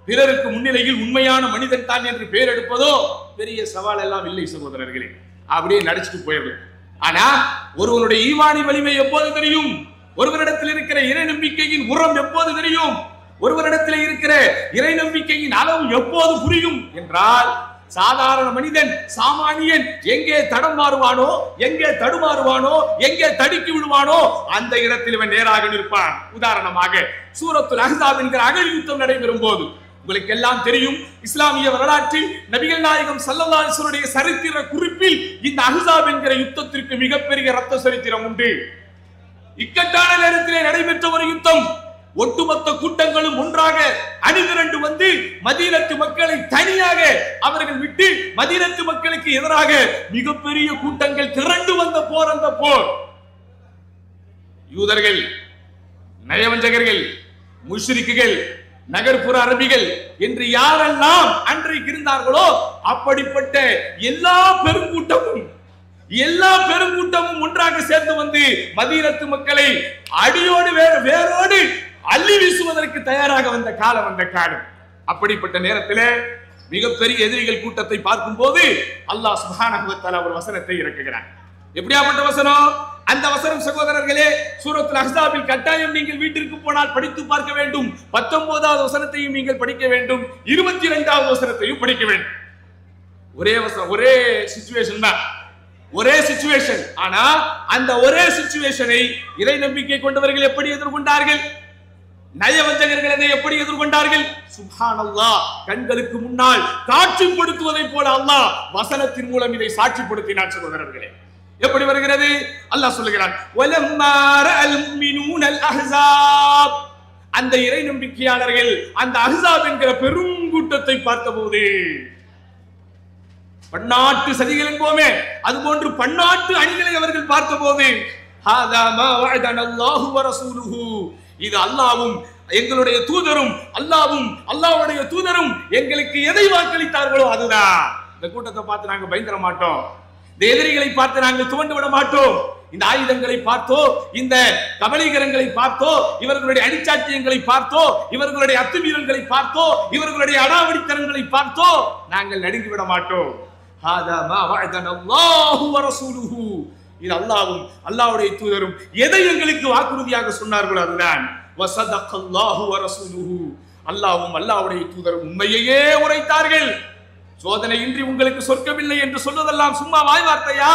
Speaker 1: பிறருக்கு முன்னிலையில் உண்மையான மனிதன் தான் என்று பெயர் எடுப்பதோ பெரிய சவால் எல்லாம் இல்லை சகோதரர்களே. அப்படியே நடிச்சுட்டு போயிடலாம். ஆனா ஒருவனுடைய ஈமானி வலிமை எப்போது தெரியும்? ஒருவரிடத்தில் இருக்கிற இறை நம்பிக்கையின் உரம் எப்போது தெரியும்? ஒருவரிடத்தில் இருக்கிற இறை நம்பிக்கையின் அளவு எப்போது புரியும் என்றால், சாதாரண மனிதன் சாமானியன் எங்கே தடம் மாறுவானோ, எங்கே தடுமாறுவானோ, எங்கே தடுக்கி விடுவானோ அந்த இடத்தில் இவன் நேராக நிற்பான். உதாரணமாக சூரத்துல் அஹ்ஸாப் என்கிற அகழ் யுத்தம் நடைபெறும் போது உங்களுக்கு எல்லாம் தெரியும், இஸ்லாமிய வரலாற்றில் நபிகள் நாயகம் ஸல்லல்லாஹு அலைஹி வஸல்லம் சரித்திர குறிப்பில் இந்த அஹ்ஸாப் என்கிற யுத்தத்திற்கு மிகப்பெரிய ரத்த சரித்திரம் உண்டு. இக்கட்டான நேரத்திலே நடைபெற்ற ஒரு யுத்தம். ஒட்டுமொத்த கூட்டங்களும் ஒன்றாக அணிதிரண்டு வந்து மதீனத்து மக்களை தனியாக அவர்கள் விட்டு மதீனத்து மக்களுக்கு எதிராக மிகப்பெரிய கூட்டங்கள் திரண்டு வந்த போர். அந்த போர் யூதர்கள், நயவஞ்சகர்கள், முஷ்ரிக்குகள், நகர்ப்புற அரபிகள் என்று யாரெல்லாம் அன்றைக்கு இருந்தார்களோ அப்படிப்பட்ட எல்லா பெருங்கூட்டமும் ஒன்றாக சேர்ந்து வந்து மதீனத்து மக்களை அடியோடு வேரோடு அள்ளி வீசுவதற்கு தயாராக வந்த காலம் அந்த காலம். அப்படிப்பட்ட நேரத்தில் மிகப்பெரிய எதிரிகள் கூட்டத்தை பார்க்கும் போது அல்லாஹ் சுப்ஹானஹு வ தஆலா ஒரு வசனத்தை இறக்குகிறார். எப்படியாப்பட்ட வசனம்? அந்த வசனம் சகோதரர்களே சூரத்துல் அஹ்ஸாபில் கட்டாயம் நீங்கள் வீட்டிற்கு போனால் படித்து பார்க்க வேண்டும். 19வது வசனத்தையும் நீங்கள் படிக்க வேண்டும், 22வது வசனத்தையும் படிக்க வேண்டும். ஒரே வசனம், ஒரே சிச்சுவேஷன் தான், ஒரே சிச்சுவேஷன். ஆனா அந்த ஒரே சிச்சுவேஷனை இறை நம்பிக்கை கொண்டவர்கள் எப்படி எதிர்கொண்டார்கள்? நயவஞ்சகர்கள் அதை எப்படி எதிர்கொண்டார்கள்? சுப்ஹானல்லாஹ், கண்களுக்கு முன்னால் காட்சிப்படுத்துவதை போல அல்லாஹ் வசனத்தின் மூலம் இதை சாட்சிப்படுத்தினார் சகோதரர்களே. எப்படி வருகிறது? அல்லாஹ் சொல்லுகிறான், வலம்மா ரஅல் முஃமினூனல் அஹ்ஸாப், அந்த இறை நம்பிக்கையாளர்கள் அந்த அஹ்ஸாப் என்கிற பெருங்கூட்டத்தை பார்த்தபோது, பன்னாட்டு சதிகள் என்போமே அதுபோன்று பன்னாட்டு அணிகளை அவர்கள் பார்த்தபோது, ஹாதா மா வஅதனல்லாஹு வ ரசூலுஹு, இது அல்லாஹ்வும் எங்களுடைய தூதரும் அல்லாஹ்வுடைய தூதரும் எங்களுக்கு எதை வாக்களித்தார்களோ அதுதான். இந்த கூட்டத்தை பார்த்து நாங்கள் பயந்துட மாட்டோம், இந்த எதிரிகளை பார்த்து நாங்கள் துவண்டு விட மாட்டோம், இந்த ஆயுதங்களை பார்த்தோ, இந்த கபலீகரங்களை பார்த்தோ, இவர்களுடைய அடிச்சாட்டியங்களை பார்த்தோ, இவர்களுடைய அத்துமீறல்களை பார்த்தோ, இவர்களுடைய அடாவடித்தனங்களை பார்த்தோ நாங்கள் நடுங்கி விட மாட்டோம். ஹாதா மா வஅதனல்லாஹு வ ரசூலுஹு, இது அல்லாஹ்வும் அல்லாஹ்வுடைய தூதரும் எதை எங்களுக்கு வாக்குறுதியாக சொன்னார்களோ அதுதான். வஸதகல்லாஹு வ ரசூலுஹு, அல்லாஹ்வும் அல்லாஹ்வுடைய தூதரும் உண்மையையே உரைத்தார்கள். சோதனை இன்றி உங்களுக்கு சொர்க்கமில்லை என்று சொல்வதெல்லாம் சும்மா வாய் வார்த்தையா?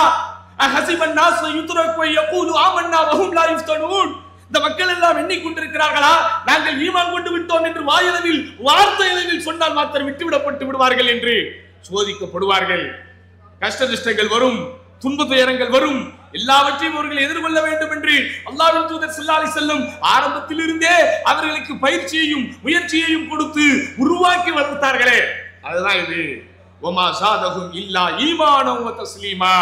Speaker 1: அஹஸிபன் நாஸ் யுத்ரகு யகூலு ஆமன்னா வஹும் லா யுஃப்தனூன், இந்த மக்கள் எல்லாம் எண்ணிக்கொண்டிருக்கிறார்களா நாங்கள் ஈமான் கொண்டு விட்டோம் என்று வாயளவில் வார்த்தையளவில் சொன்னால் மாத்திரம் விட்டுவிடப்பட்டு விடுவார்கள் என்று சோதிக்கப்படுவார்கள். கஷ்ட நிஷ்டங்கள் வரும், துன்ப துயரங்கள் வரும், எல்லாவற்றையும் அவர்கள் எதிர்கொள்ள வேண்டும் என்று அல்லாஹ்வின் தூதர் ஸல்லல்லாஹு அலைஹி வஸல்லம் ஆரம்பத்திலிருந்தே அவர்களுக்கு பயிற்சியையும் முயற்சியையும் கொடுத்து உருவாக்கி வளர்த்தார்களே, அதுதான் இது. வமா ஸாதஹும் இல்லா ஈமானன் வ தஸ்லீமா,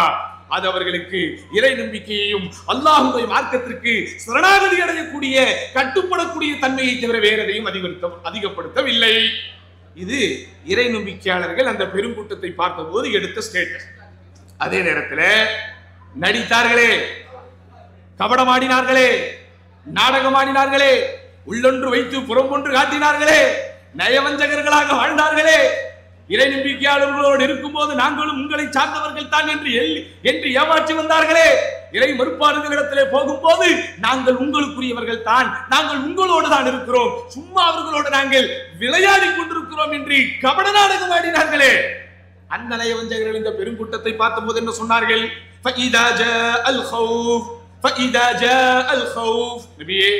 Speaker 1: அது அவர்களுக்கு இறை நம்பிக்கையையும் அல்லாஹ்வுடைய மார்க்கத்திற்கு சரணாகதி அடையக்கூடிய கட்டுப்படக்கூடிய தன்மையை தவிர வேற எதையும் அதிகப்படுத்தவில்லை. இது இறை நம்பிக்கையாளர்கள் அந்த பெருங்கூட்டத்தை பார்த்தபோது எடுத்த ஸ்டேட்டஸ். அதே நேரத்தில் நடித்தார்களே, கபடமாடினார்களே, நாடகமாடினார்களே, உள்ளொன்று வைத்து புறம்பொன்று காட்டினார்களே, நயவஞ்சகர்களாக வாழ்ந்தார்களே, இறை நம்பிக்கையாளர்களோடு இருக்கும் போது நாங்களும் உங்களை சார்ந்தவர்கள் தான் என்று ஏமாற்றி வந்தார்களே, இறை மறுப்பாளர்களிடத்திலே போகும்போது நாங்கள் உங்களுக்குரியவர்கள் தான், நாங்கள் உங்களோடு தான் இருக்கிறோம், சும்மா அவர்களோடு நாங்கள் விளையாடி கொண்டிருக்கிறோம் என்று கபட நாடகம் ஆடினார்களே, அந்த நயவஞ்சகர்கள் இந்த பெருங்கூட்டத்தை பார்த்தபோது என்ன சொன்னார்கள்? فَإِذَا جَاءَ الْخَوْفُ فَإِذَا جَاءَ الْخَوْفُ நபியே,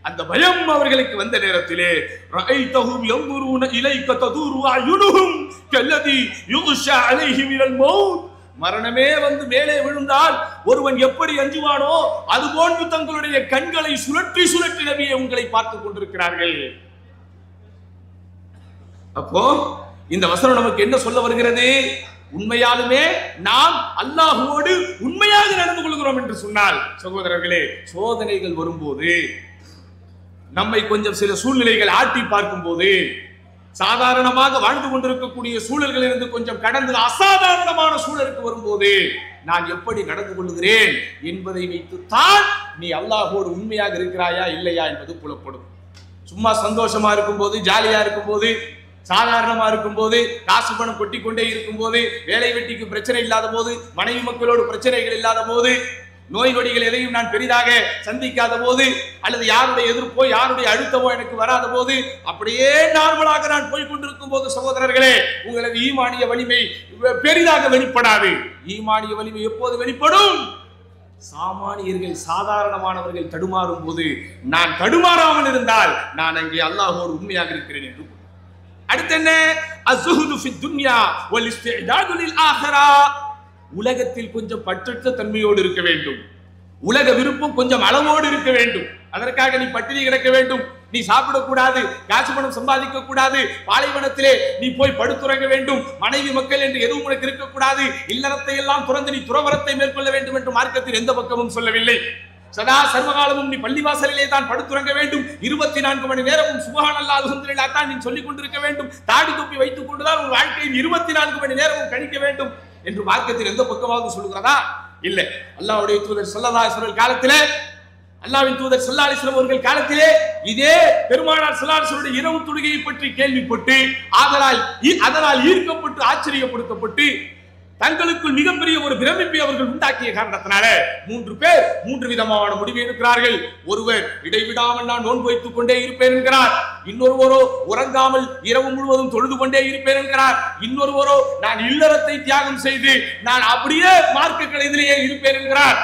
Speaker 1: அந்த பயம் அவர்களுக்கு வந்த நேரத்திலே رَأَيْتَهُمْ يَنظُرُونَ إِلَيْكَ تَدُورُ أَعْيُنُهُمْ كَالَّذِي يُغْشَى عَلَيْهِ مِنَ الْمَوْتِ. மரணமே வந்து மேலே விழுந்தால் ஒருவன் எப்படி அஞ்சுவானோ அதுபோன்று தங்களுடைய கண்களை சுழற்றி சுழற்றி நபியே உங்களை பார்த்துக் கொண்டிருக்கிறார்கள். அப்போ இந்த வசனம் நமக்கு என்ன சொல்ல வருகிறது? உண்மையாலுமே நாம் அல்லாஹ்வோடு உண்மையாக நடந்து கொள்கிறோம் என்று சொன்னால், சகோதரர்களே, சோதனைகள் வரும்போது, நம்மை கொஞ்சம் சில சூழ்நிலைகள் ஆட்டி பார்க்கும் போது, சாதாரணமாக வாழ்ந்து கொண்டிருக்கக்கூடிய சூழல்கள் இருந்து கொஞ்சம் கடந்து அசாதாரணமான சூழலுக்கு வரும்போது நான் எப்படி நடந்து கொள்கிறேன் என்பதை வைத்துத்தான் நீ அல்லாஹ்வோடு உண்மையாக இருக்கிறாயா இல்லையா என்பது புலப்படும். சும்மா சந்தோஷமா இருக்கும் போது, ஜாலியா இருக்கும் போது, சாதாரணமா இருக்கும் போது, காசு பணம் கொட்டி கொண்டே இருக்கும் போது, வேலை வெட்டிக்கு பிரச்சனை இல்லாத போது, மனைவி மக்களோடு பிரச்சனைகள் இல்லாத போது, நோய் நொடிகள் எதையும் நான் பெரிதாக சந்திக்காத போது, அல்லது யாருடைய எதிர்ப்போ யாருடைய அழுத்தமோ எனக்கு வராத போது, அப்படியே நார்மலாக நான் போய் கொண்டிருக்கும் போது, சகோதரர்களே, உங்களது ஈமானிய வலிமை பெரிதாக வெளிப்படாது. ஈமானிய வலிமை எப்போது வெளிப்படும்? சாமானியர்கள், சாதாரணமானவர்கள் தடுமாறும் போது நான் தடுமாறாமல் இருந்தால் நான் அங்கே அல்லாஹ்வோடு உண்மையாக இருக்கிறேன் என்று. அடுத்து என்ன? அஸ்ஸுஹுது ஃபி துன்யா வல் இஸ்திஅதாது லில் ஆখিরা. உலகத்தில் கொஞ்சம் பற்றற்ற தன்மையோடு இருக்க வேண்டும். உலக விருப்பம் கொஞ்சம் அளவோடு இருக்க வேண்டும். அதற்காக நீ பட்டினி கிடக்க வேண்டும், நீ சாப்பிடக்கூடாது, காசு பணம் சம்பாதிக்க கூடாது, பாலைவனத்திலே நீ போய் படுத்துறங்க வேண்டும், மனைவி மக்கள் என்று எதுவும் உனக்கு இருக்கக்கூடாது, இல்லறத்தை எல்லாம் துறந்து நீ துறவரத்தை மேற்கொள்ள வேண்டும் என்று மார்க்கத்தில் எந்த பக்கமும் சொல்லவில்லை. சதா சர்வகாலமும் நீ பள்ளிவாசலிலே தான் படுத்துறங்க வேண்டும், 24 மணி நேரமும் சுப்ஹானல்லாஹ் அல்ஹம்துலில்லாஹ் தான் நீ சொல்லிக் கொண்டிருக்க வேண்டும், தாடி தொப்பி வைத்துக் கொண்டுதான் உன் வாழ்க்கையில் 24 மணி நேரமும் கழிக்க வேண்டும் என்று மார்க்கத்தில் எந்த பக்கமாவது சொல்லுகிறதா? இல்ல. அல்லாஹ்வுடைய தூதர் ஸல்லல்லாஹு அலைஹி வஸல்லம் காலத்திலே, அல்லாஹ்வின் தூதர் ஸல்லல்லாஹு அலைஹி வஸல்லம் அவர்கள் காலத்திலே இதே பெருமானார் ஸல்லல்லாஹு அலைஹி வஸல்லம் இரவு தொழுகையை பற்றி கேள்விப்பட்டு அதனால் ஈர்க்கப்பட்டு ஆச்சரியப்படுத்தப்பட்டு தங்களுக்குள் மிகப்பெரிய ஒரு பிரமிப்பை அவர்கள் உண்டாக்கிய காரணத்தினால 3 பேர் 3 விதமான முடிவை எடுக்கிறார்கள். ஒருவர் இடைவிடாமல் நான் நோன்பு வைத்துக் கொண்டே இருப்பேன் என்கிறார். இன்னொருவரோ உறங்காமல் இரவு முழுவதும் தொழுது கொண்டே இருப்பேன் என்கிறார். இன்னொருவரோ நான் இல்லறத்தை தியாகம் செய்து நான் அப்படியே மார்க்க கலையிலேயே இருப்பேன் என்கிறார்.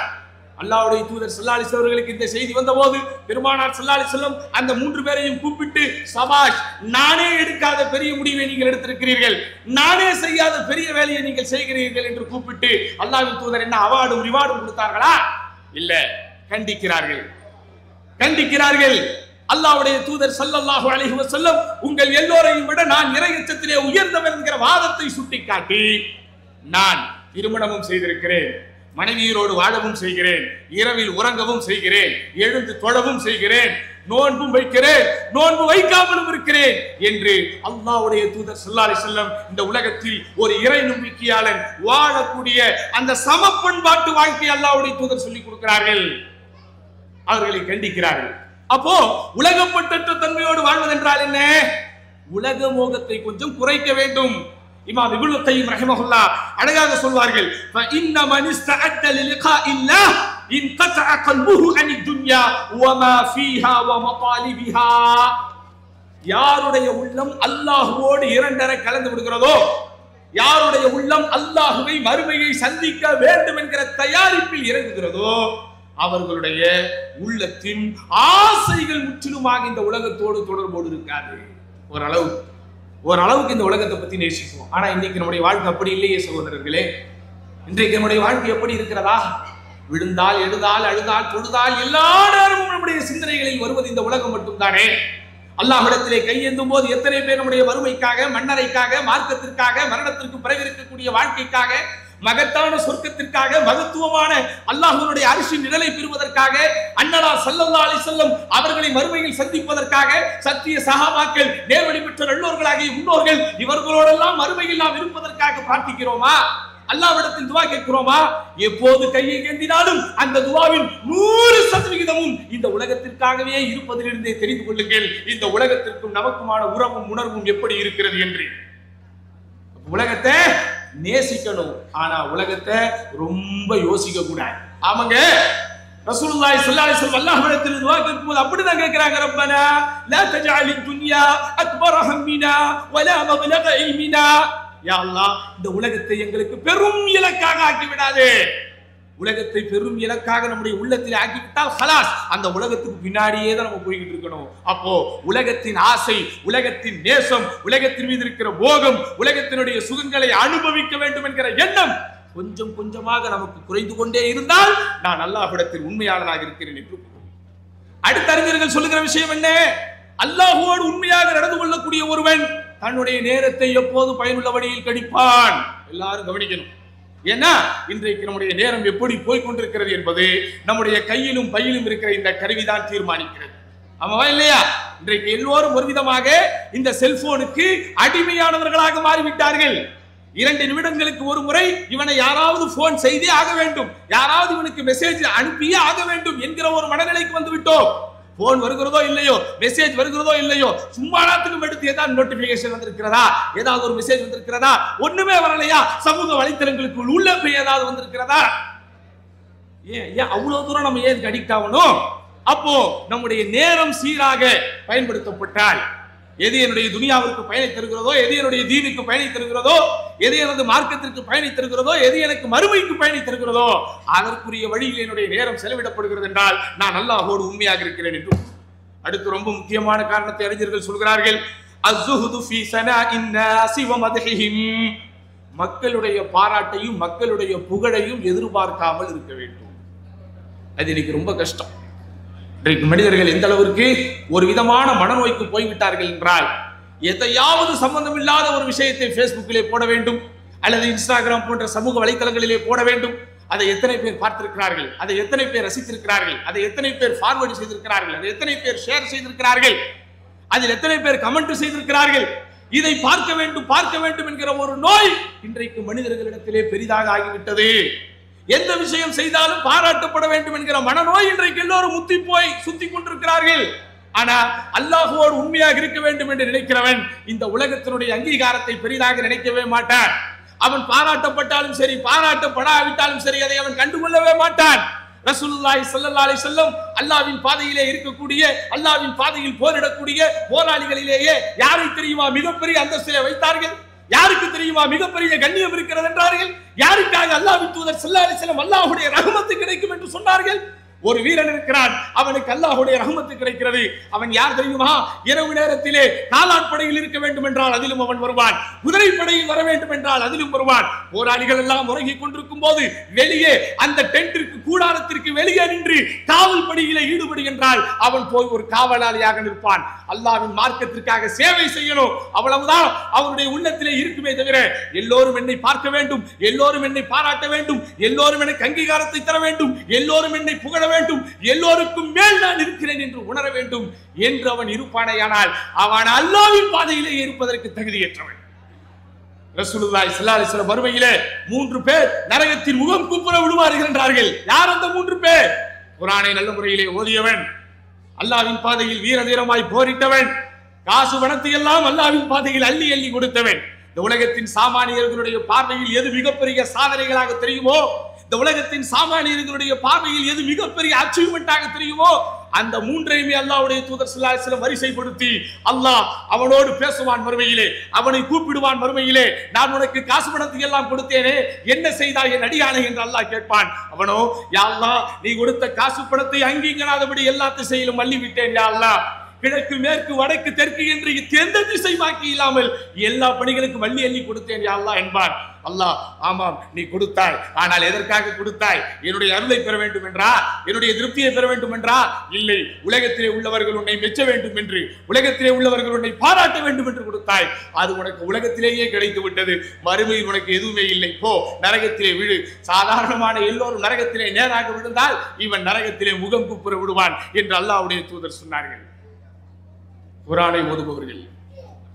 Speaker 1: அல்லாஹ்வுடைய தூதர் ஸல்லல்லாஹு அலைஹி வஸல்லம் அவர்களுக்கு இந்த செய்தி வந்தபோது பெருமானார் ஸல்லல்லாஹு அலைஹி வஸல்லம் அந்த 3 பேரையும் கூப்பிட்டு, சபாஷ், நானே எடுக்காத பெரிய முடிவை நீங்கள் எடுத்திருக்கிறீர்கள், நானே செய்யாத பெரிய வேலையை நீங்கள் செய்கிறீர்கள் என்று கூப்பிட்டு அல்லாஹ்வின் தூதர் என்ன அவார்டும் ரிவார்டும் கொடுத்தார்களா? இல்ல, கண்டிக்கிறார்கள். அல்லாஹ்வுடைய தூதர் ஸல்லல்லாஹு அலைஹி வஸல்லம் உங்கள் எல்லோரையும் விட நான் இறையச்சத்திலே உயர்ந்தவன் என்கிற வாதத்தை சுட்டிக்காட்டி, நான் திருமணமும் செய்திருக்கிறேன், மனைவியரோடு வாழவும் செய்கிறேன், இரவில் உறங்கவும் செய்கிறேன், எழுந்து தொழவும் செய்கிறேன், நோன்பும் வைக்கிறேன், நோன்பு வைக்காமலும் இருக்கிறேன் என்று அல்லாஹ்வுடைய தூதர் ஸல்லல்லாஹு அலைஹி வஸல்லம் இந்த உலகத்தில் ஒரு இறை நம்பிக்கையாளன் வாழக்கூடிய அந்த சமப்பண்பாட்டு வாழ்க்கை அல்லாஹ்வுடைய தூதர் சொல்லிக் கொடுக்கிறார்கள். அவர்களை கண்டிக்கிறார்கள். அப்போ உலகப்பட்ட தன்மையோடு வாழ்வதென்றால் என்ன? உலக மோகத்தை கொஞ்சம் குறைக்க வேண்டும். இமாம் இப்னு கய்யிம் ரஹிமஹுல்லாஹ் அழகாக சொல்வார்கள், فإن من استعد للقاء الله انقطع قلبه عن الدنيا وما فيها ومطالبها. யாருடைய உள்ளம் அல்லாஹ்வோடு இரண்டரை கலந்து விடுகிறதோ, யாருடைய உள்ளம் அல்லாஹ்வை மறுமையை சந்திக்க வேண்டும் என்கிற தயாரிப்பில் இறங்குகிறதோ, அவர்களுடைய உள்ளத்தின் ஆசைகள் முற்றிலுமாக இந்த உலகத்தோடு தொடர்போடு இருக்காது. ஓரளவுக்கு இந்த உலகத்தை பத்தி நேசிப்போம். ஆனா இன்னைக்கு நம்முடைய வாழ்க்கை அப்படி இல்லையே சகோதரர்களே. இன்றைக்கு நம்முடைய வாழ்க்கை எப்படி இருக்கிறதா? விழுந்தால், எழுதால், அழுதால், தொழுதால் எல்லா நேரமும் நம்முடைய சிந்தனைகளில் வருவது இந்த உலகம் மட்டும்தானே. அல்லாஹ்விடத்திலே கையேந்தும் போது எத்தனை பேர் நம்முடைய வறுமைக்காக, மன்னரைக்காக, மார்க்கத்திற்காக, மரணத்திற்கு பிறகு இருக்கக்கூடிய வாழ்க்கைக்காக, மகத்தான சொர்க்கத்திற்காக, மகத்துவமான அல்லாஹ்வுடைய அரிசின் நிழலை பெறுவதற்காக, அன்னலார் ஸல்லல்லாஹு அலைஹி வஸல்லம் அவர்களை மறுமையில் சந்திப்பதற்காக, சத்திய சஹாபாக்கள், நேர்வழி பெற்ற நல்லோர்களாகிய முன்னோர்கள் இவர்களோடெல்லாம் மறுமையில் நாம் இருப்பதற்காக பிரார்த்திக்கிறோமா? அல்லாஹ்விடத்தில் துஆ கேட்கிறோமா? எப்போது கையை ஏந்தினாலும் அந்த துஆவின் 100% இந்த உலகத்திற்காகவே இருப்பதிலிருந்தே தெரிந்து கொள்ளுங்கள் இந்த உலகத்திற்கும் நமக்குமான உறவும் உணர்வும் எப்படி இருக்கிறது என்று. உலகத்தை நேசிக்கணும், ஆனா உலகத்தை ரொம்ப யோசிக்க கூடாது. ஆமாங்க, ரசூலுல்லாஹி ஸல்லல்லாஹு அலைஹி வஸல்லம் அல்லாஹ்விடத்தில் துஆ கேட்கும்போது அப்படிதான் கேக்குறாங்க, ரப்பனா லா தஜஅலித் துன்யா அக்பர ஹம்மினா வலா மப்லக இல்மினா. யா அல்லாஹ் இந்த உலகத்தை எங்களுக்கு பெரும் இலக்காக ஆக்கிவிடாதே. உலகத்தை பெரும் இலக்காக நம்முடைய உள்ளத்தில் ஆக்கிவிட்டால் ஹலாஸ், அந்த உலகத்துக்கு பின்னாடியே தான் நம்ம போய்கிட்டு இருக்கணும். அப்போ உலகத்தின் ஆசை, உலகத்தின் நேசம், உலகத்தின் மீது இருக்கிற போகம், உலகத்தினுடைய சுகங்களை அனுபவிக்க வேண்டும் என்கிற எண்ணம் கொஞ்சம் கொஞ்சமாக நமக்கு குறைந்து கொண்டே இருந்தால் நான் அல்லாஹ்விடத்தில் உண்மையாளனாக இருக்கிறேன் என்று அடுத்த அறிஞர்கள் சொல்லுகிற விஷயம் என்ன? அல்லாஹ்வோடு உண்மையாக நடந்து கொள்ளக்கூடிய ஒருவன் தன்னுடைய நேரத்தை எப்போது பயனுள்ள வழியில் கழிப்பான். எல்லாரும் கவனிக்கணும். ஏன்னா இன்றைக்கு நம்முடைய நேரம் எப்படி போய்கொண்டிருக்கிறது என்பது நம்முடைய கையிலும் பையிலும் இருக்கிற இந்த கருவிதான் தீர்மானிக்கிறது. ஆமாவா இல்லையா? இன்றைக்கு எல்லோரும் ஒரு விதமாக இந்த செல்போனுக்கு அடிமையானவர்களாக மாறிவிட்டார்கள். 2 நிமிடங்களுக்கு ஒரு முறை இவனை யாராவது போன் செய்தே ஆக வேண்டும், யாராவது இவனுக்கு மெசேஜ் அனுப்பியே ஆக வேண்டும் என்கிற ஒரு மனநிலைக்கு வந்து விட்டோம். போன் வருகிறதோ இல்லையோ, மெசேஜ் வருகிறதோ இல்லையோ, சும்மா நாத்துக்கும் எடுத்து ஏதாவது நோட்டிபிகேஷன் வந்திருக்கிறதா, ஏதாவது ஒரு மெசேஜ் வந்திருக்கிறதா, ஒண்ணுமே வரலையா, சமூக வலைத்தளங்களுக்கு உள்ள போய் ஏதாவது வந்திருக்கிறதா, ஏன் அவ்வளவு தூரம் நம்ம ஏன் அடிக்ட் ஆகணும்? அப்போ நம்முடைய நேரம் சீராக பயன்படுத்தப்பட்டால் எது என்னுடைய துனியாவிற்கு பயனை தருகிறதோ, எது என்னுடைய தீனுக்கு பயனை தருகிறதோ, எது எனது மார்க்கத்திற்கு பயனை தருகிறதோ, எது எனக்கு மறுமைக்கு பயனை தருகிறதோ அதற்குரிய வழியில் என்னுடைய நேரம் செலவிடப்படுகிறது என்றால் நான் அல்லாஹ்வோடு உண்மையாக இருக்கிறேன் என்று. அடுத்து ரொம்ப முக்கியமான காரணத்தை அறிஞர்கள் சொல்கிறார்கள். அஸ்ஸுஹுது ஃபீ ஸனாஇன் நாஸி வ மத்ஹிஹிம். மக்களுடைய பாராட்டையும் மக்களுடைய புகழையும் எதிர்பார்க்காமல் இருக்க வேண்டும். அது இன்னைக்கு ரொம்ப கஷ்டம். இன்றைக்கு மனிதர்கள் எந்த அளவிற்கு ஒரு விதமான மனநோய்க்கு போய்விட்டார்கள் என்றால், எதையாவது சம்பந்தம் இல்லாத ஒரு விஷயத்தை பேஸ்புக்கிலே போட வேண்டும் அல்லது இன்ஸ்டாகிராம் போன்ற சமூக வலைத்தளங்களிலே போட வேண்டும். அதை எத்தனை பேர் பார்த்திருக்கிறார்கள், அதை எத்தனை பேர் ரசித்திருக்கிறார்கள், அதை எத்தனை பேர் ஃபார்வர்ட் செய்திருக்கிறார்கள், அதை எத்தனை பேர் ஷேர் செய்திருக்கிறார்கள், அதில் எத்தனை பேர் கமெண்ட் செய்திருக்கிறார்கள். இதை பார்க்க வேண்டும் என்கிற ஒரு நோய் இன்றைக்கு மனிதர்களிடத்திலே பெரிதாக ஆகிவிட்டது. எந்த விஷயம் செய்தாலும் பாராட்டப்பட வேண்டும் என்கிற மனநோய் இன்றைக்கு எல்லோரும் முத்தி போய் சுத்தி கொண்டிருக்கிறார்கள். ஆனா அல்லாஹ்வோடு உண்மையாக இருக்க வேண்டும் என்று நினைக்கிறவன் இந்த உலகத்தினுடைய அங்கீகாரத்தை பெரிதாக நினைக்கவே மாட்டான். அவன் பாராட்டப்பட்டாலும் சரி, பாராட்டப்படாவிட்டாலும் சரி, அதை அவன் கண்டுகொள்ளவே மாட்டான். ரசூலுல்லாஹி ஸல்லல்லாஹு அலைஹி வஸல்லம் அல்லாஹ்வின் பாதையிலே இருக்கக்கூடிய, அல்லாஹ்வின் பாதையில் போரிடக்கூடிய போராளிகளிலேயே யாரை தெரியுமா மிகப்பெரிய அந்தஸ்திலே வைத்தார்கள்? யாருக்கு தெரியுமா மிகப்பெரிய கண்ணியம் இருக்கிறது என்றார்கள்? யாருக்காக அல்லாஹ்வின் தூதர் ஸல்லல்லாஹு அலைஹி வஸல்லம் அல்லாஹ்வுடைய ரஹ்மத் கிடைக்கும் என்று சொன்னார்கள்? ஒரு வீரன் இருக்கிறான், அவனுக்கு அல்லாஹ்வுடைய ரஹ்மத் கிடைக்கிறது. அவன் யார் தெரியுமா? இரவு நேரத்திலே காலாட்படையில் இருக்க வேண்டும் என்றால் அதிலும் அவன் வருவான், குதிரைப்படையில் வர வேண்டும் என்றால் அதிலும் வருவான். போராளிகள் எல்லாம் உறங்கிக் கொண்டிருக்கும் போது வெளியே அந்த டென்ட்டிற்கு, கூடாரத்திற்கு வெளியே நின்று காவல் பணியிலே ஈடுபடுகின்றால் அவன் போய் ஒரு காவலாளியாக நிற்பான். அல்லாஹ்வின் மார்க்கத்திற்காக சேவை செய்யணும், அவ்வளவுதான் அவனுடைய உள்ளத்திலே இருக்குமே தவிர எல்லோரும் என்னை பார்க்க வேண்டும், எல்லோரும் என்னை பாராட்ட வேண்டும், எல்லோரும் எனக்கு அங்கீகாரத்தை தர வேண்டும், எல்லோரும் என்னை புகழ வேண்டும், எல்லோருக்கும் மேல் நான் இருக்கிறேன் என்று உணர வேண்டும் என்று அவன் இருப்பானேயானால் அவன் அல்லாஹ்வின் பாதையிலே இருப்பதற்கு தகுதியற்றவன். ரசூலுல்லாஹி ஸல்லல்லாஹு அலைஹி வஸல்லம் மறுமையிலே 3 பேர் நரகத்தின் முகம் குப்புற விழுவார்கள் என்றார்கள். யார் அந்த 3 பேர்? குர்ஆனை நல்ல முறையிலே ஓதியவன், அல்லாஹ்வின் பாதையில் வீர தீரமாய் போரிட்டவன், காசு பணத்தை எல்லாம் அல்லாஹ்வின் பாதையில் அள்ளி அள்ளி கொடுத்தவன். இந்த உலகத்தின் சாமானியர்களுடைய பார்வையில் எது மிகப்பெரிய சாதனைகளாக தெரியுமோ, இந்த உலகத்தின் சாமானியர்களுடைய பார்வையில் எது மிகப்பெரிய அச்சீவ்மென்ட்டாக தெரியுமோ, அந்த 3ஐயுமே அல்லாஹ்வுடைய தூதர் ஸல்லல்லாஹு அலைஹி வஸல்லம் வரிசைப்படுத்தி அல்லாஹ் அவனோடு பேசுவான் மறுமையிலே, அவனை கூப்பிடுவான் மறுமையிலே. நான் உனக்கு காசு பணத்தை எல்லாம் கொடுத்தேனே, என்ன செய்தாய் என் அடியானே என்று அல்லாஹ் கேட்பான். அவனோ, யா அல்லாஹ் நீ கொடுத்த காசு பணத்தை அங்கீகராதபடி எல்லா திசையிலும் அள்ளி விட்டேன் யா அல்லாஹ், கிழக்கு மேற்கு வடக்கு தெற்கு என்று எந்த திசை மாக்கி இல்லாமல் எல்லா பணிகளுக்கும் வள்ளி அள்ளி கொடுத்தேன் யா அல்லாஹ் என்பான். அல்லாஹ், ஆமாம் நீ கொடுத்தாய், ஆனால் எதற்காக கொடுத்தாய்? என்னுடைய அருளை பெற வேண்டும் என்றா, என்னுடைய திருப்தியை பெற வேண்டும் என்றா? இல்லை, உலகத்திலே உள்ளவர்கள் உன்னை மெச்ச வேண்டும் என்று, உலகத்திலே உள்ளவர்கள் உன்னை பாராட்ட வேண்டும் என்று கொடுத்தாய். அது உனக்கு உலகத்திலேயே கிடைத்து விட்டது, மறுமையில் உனக்கு எதுவுமே இல்லை, போ நரகத்திலே விழு. சாதாரணமான எல்லோரும் நரகத்திலே நேராக விழுந்தால் இவன் நரகத்திலே முகம் குப்புற விடுவான் என்று அல்லாஹ்வுடைய தூதர் சொன்னார்கள். குர்ஆனை ஓதுபவர்கள்,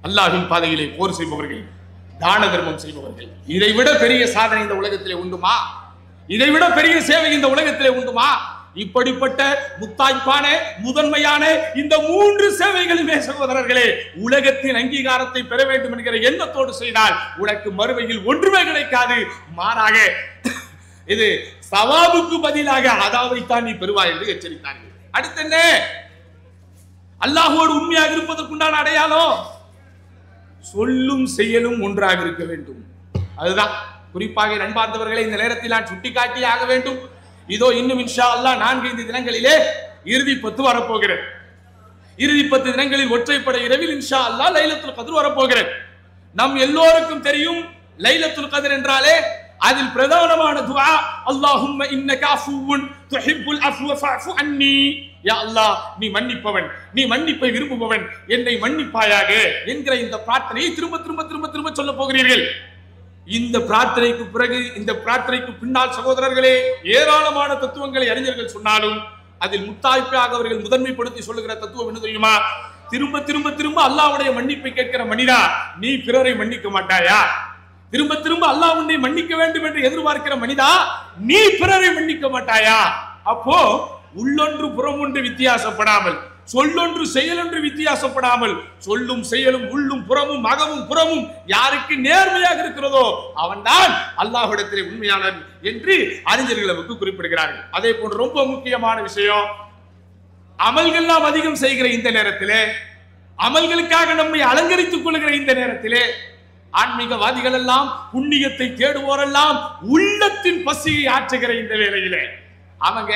Speaker 1: அல்லாஹ்வின் பாதையிலே போர் செய்பவர்கள், தான தர்மம் செய்பவர்கள், இதைவிட பெரிய சாதனை இந்த உலகத்திலே உண்டுமா? இதைவிட பெரிய சேவை இந்த உலகத்திலே உண்டுமா? இப்படிப்பட்ட முத்தாய்ப்பான முதன்மையான இந்த 3 சேவைகளுமே சகோதரர்களே உலகத்தின் அங்கீகாரத்தை பெற வேண்டும் என்கிற எண்ணத்தோடு செய்தால் உனக்கு மறுமையில் ஒன்றுமே கிடைக்காது. மாறாக இது சவாபுக்கு பதிலாக அதாவைத்தான் நீ பெறுவாய் என்று எச்சரித்தார்கள். அடுத்து என்ன? அல்லாஹ்வோடு உண்மையாக இருப்பதற்குண்டான அடையாளம் சொல்லும் செயலும் ஒன்றாக இருக்க வேண்டும். அதுதான் குறிப்பாக நண்பார்ந்தவர்களை இந்த நேரத்தில் நான் சுட்டிக்காட்டி ஆக வேண்டும். இதோ இன்னும் இன்ஷா அல்லாஹ் 4-5 தினங்களிலே இறுதி 10 வரப்போகிறது. இறுதி 10 தினங்களில் ஒற்றைப்படை இரவில் இன்ஷா அல்லாஹ் லைலத்துல் கத்ர் வரப்போகிறது. நம் எல்லோருக்கும் தெரியும் லைலத்துல் கத்ர் என்றாலே அதில் பிரதானமான துஆ அல்லாஹும்ம இன்னக அஃபுவுன் துஹிப்புல் அஃப்வ ஃபஅஃபு அன்னி. யா அல்லாஹ், நீ மன்னிப்பவன், நீ மன்னிப்பை விரும்புபவன், என்னை மன்னிப்பாயாக என்கிற இந்த பிரார்த்தனையை திரும்ப திரும்ப திரும்ப திரும்ப சொல்ல போகிறீர்கள். இந்த பிரார்த்தனைக்கு பிறகு, இந்த பிரார்த்தனைக்கு பின்னால் சகோதரர்களே ஏராளமான தத்துவங்களை அறிஞர்கள் சொன்னாலும் அதில் முத்தாய்ப்பாக அவர்கள் முதன்மைப்படுத்தி சொல்லுகிற தத்துவம் என்ன தெரியுமா? திரும்ப திரும்ப திரும்ப அல்லாஹ்வுடைய மன்னிப்பை கேட்கிற மனிதா, நீ பிறரை மன்னிக்க மாட்டாயா? திரும்ப திரும்ப அல்லாஹ் உன்னை மன்னிக்க வேண்டும் என்று எதிர்பார்க்கிற மனிதா, நீ பிறரை மன்னிக்க மாட்டாயா? அப்போ உள்ளொன்று புறமொன்று வித்தியாசப்படாமல், சொல்லொன்று செயலொன்று வித்தியாசப்படாமல், சொல்லும் செயலும் உள்ளும் புறமும் அகமும் புறமும் யாருக்கு நேர்மையாக இருக்கிறதோ அவன்தான் அல்லாஹ்விடத்திலே உண்மையாளன் என்று அறிஞர்கள் நமக்கு குறிப்பிடுகிறார்கள். அதே போன்று ரொம்ப முக்கியமான விஷயம், அமல்கள் நாம் அதிகம் செய்கிற இந்த நேரத்திலே, அமல்களுக்காக நம்மை அலங்கரித்துக் கொள்கிற இந்த நேரத்திலே, ஆன்மீகவாதிகள் எல்லாம் புண்ணியத்தை தேடுவோரெல்லாம் உள்ளத்தின் பசியை ஆற்றுகிற இந்த வேளையிலே அவங்க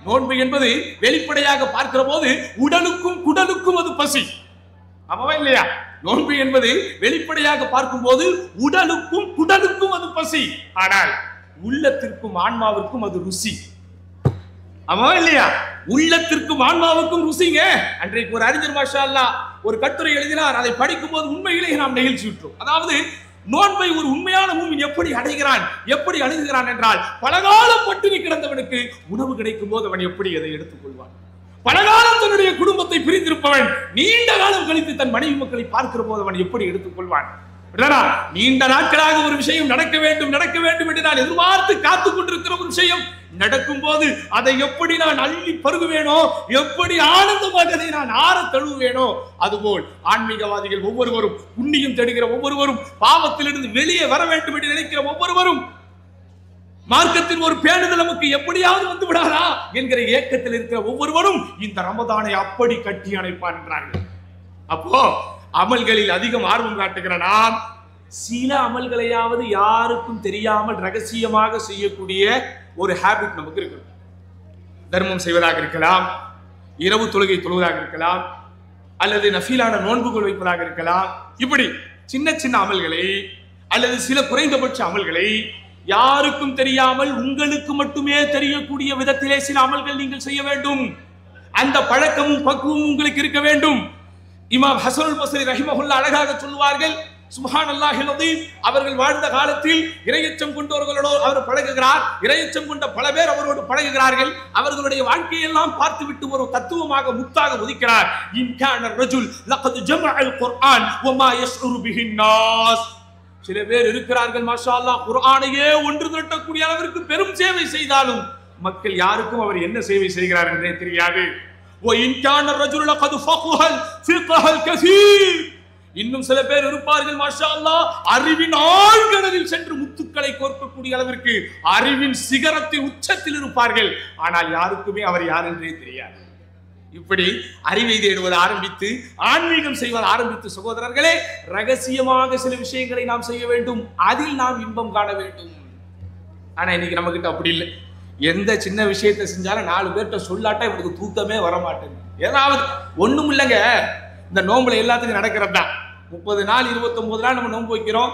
Speaker 1: நோன்பு என்பது வெளிப்படையாக பார்க்கிற போது உடலுக்கும் குடலுக்கும் அது பசி. ஆமாவா இல்லையா? நோன்பு என்பது வெளிப்படையாக பார்க்கும் போது உடலுக்கும் குடலுக்கும் அது பசி. ஆனால் உள்ளத்திற்கும் ஆன்மாவிற்கும் அது ருசி. ஆமாவா இல்லையா? உள்ளத்திற்கும் ஆன்மாவுக்கும் ருசிங்க. அன்றைக்கு ஒரு அறிஞர் மாஷா அல்லாஹ் ஒரு கட்டுரை எழுதினார். அதை படிக்கும் போது உண்மையிலேயே நாம் நெகிழ்ச்சி விட்டோம். அதாவது நோன்பை ஒரு உண்மையான மூமின் எப்படி அடைகிறான், எப்படி அணுகுகிறான் என்றால், பலகாலம் பட்டினி கிடந்தவனுக்கு உணவு கிடைக்கும் போது அவன் எப்படி அதை எடுத்துக் கொள்வான். பலகாலம் தன்னுடைய குடும்பத்தை பிரிந்திருப்பவன் நீண்ட காலம் கழித்து தன் மனைவி மக்களை பார்க்கிற போது அவன் எப்படி எடுத்துக் கொள்வான். நீண்ட நாட்களாக ஒரு விஷயம் நடக்க வேண்டும் நடக்க வேண்டும் என்று நான் எதிர்பார்த்து காத்துக் கொண்டிருக்கிற ஒரு விஷயம் நடக்கும் போது அதை எப்படி நான் அள்ளி பருகுவேனோ, எப்படி ஆனந்தமாக அதை நான் ஆற தழுவேனோ, அதுபோல் ஆன்மீகவாதிகள் ஒவ்வொருவரும், புண்ணியம் தேடுகிற ஒவ்வொருவரும், பாவத்திலிருந்து வெளியே வர வேண்டும் என்று நினைக்கிற ஒவ்வொருவரும், மார்க்கத்தின் ஒரு பேணுதல் நமக்கு எப்படியாவது வந்து விடாதா என்கிற ஏக்கத்தில் இருக்கிற ஒவ்வொருவரும் இந்த ரமதானை அப்படி கட்டி அணைப்பான் என்றார்கள். அப்போ அமல்களில் அதிகம் ஆர்வம் காட்டுகிற நாம் சில அமல்களையாவது யாருக்கும் தெரியாமல் ரகசியமாக செய்யக்கூடிய ஒரு ஹாபிட் நமக்கு இருக்கு. தர்மம் செய்வதாக இருக்கலாம், இரவு தொழுகை தொழுவதாக இருக்கலாம், அல்லது நஃபீலான நோன்புகள் வைப்பதாக இருக்கலாம். இப்படி சின்ன சின்ன அமல்களை அல்லது சில குறைந்தபட்ச அமல்களை யாருக்கும் தெரியாமல் உங்களுக்கு மட்டுமே தெரியக்கூடிய விதத்திலே சில அமல்கள் நீங்கள் செய்ய வேண்டும். அந்த பழக்கமும் பக்குவமும் உங்களுக்கு இருக்க வேண்டும். இமாம் ஹஸனுல் பஸ்ரி ரஹிமஹுல்லாஹ் அழகாக சொல்வார்கள், சுப்ஹானல்லாஹில் அஸீம், அவர்கள் வாழ்ந்த காலத்தில் இறையச்சம் கொண்டவர்களோடு அவர் பழகுகிறார். இறையச்சம் கொண்ட பல பேர் அவரோடு பழகுகிறார்கள். அவர்களுடைய வாழ்க்கையெல்லாம் பார்த்துவிட்டு ஒரு தத்துவமாக முத்தாக ஒதுக்கிறார். இன் கான ரஜுல் லகத் ஜமஅல் குர்ஆன் வமா யஸ்உரு பிஹின் நாஸ். சில பேர் இருக்கிறார்கள் மாஷா அல்லாஹ், குர்ஆனையே ஒன்று திரட்டக்கூடிய அளவிற்கு பெரும் சேவை செய்தாலும் மக்கள் யாருக்கும் அவர் என்ன சேவை செய்கிறார் என்றே தெரியாது. இன்னும் சில பேர் இருப்பார்கள் மாஷா அல்லாஹ், அறிவின் ஆழ்கடலில் சென்று முத்துக்களை கோர்க்கக்கூடிய அளவிற்கு அறிவின் சிகரத்தின் உச்சத்தில் இருப்பார்கள். ஆனால் யாருக்குமே அவர் யார் என்றே தெரியாது. இப்படி அறிவை தேடுவது ஆரம்பித்து ஆன்மீகம் செய்வது ஆரம்பித்து சகோதரர்களே, ரகசியமாக சில விஷயங்களை நாம் செய்ய வேண்டும். அதில் நாம் இன்பம் காண வேண்டும். ஆனா இன்னைக்கு நம்ம கிட்ட அப்படி இல்லை. எந்த சின்ன விஷயத்தை செஞ்சாலும் 4 பேர்கிட்ட சொல்லாட்டா இவனுக்கு தூக்கமே வர மாட்டேங்குது. ஏதாவது ஒண்ணும் இல்லைங்க, இந்த நோம்புல எல்லாத்துக்கும் நடக்கிறது தான். 30 நாள் 29 நாள் நம்ம நோன்பு வைக்கிறோம்.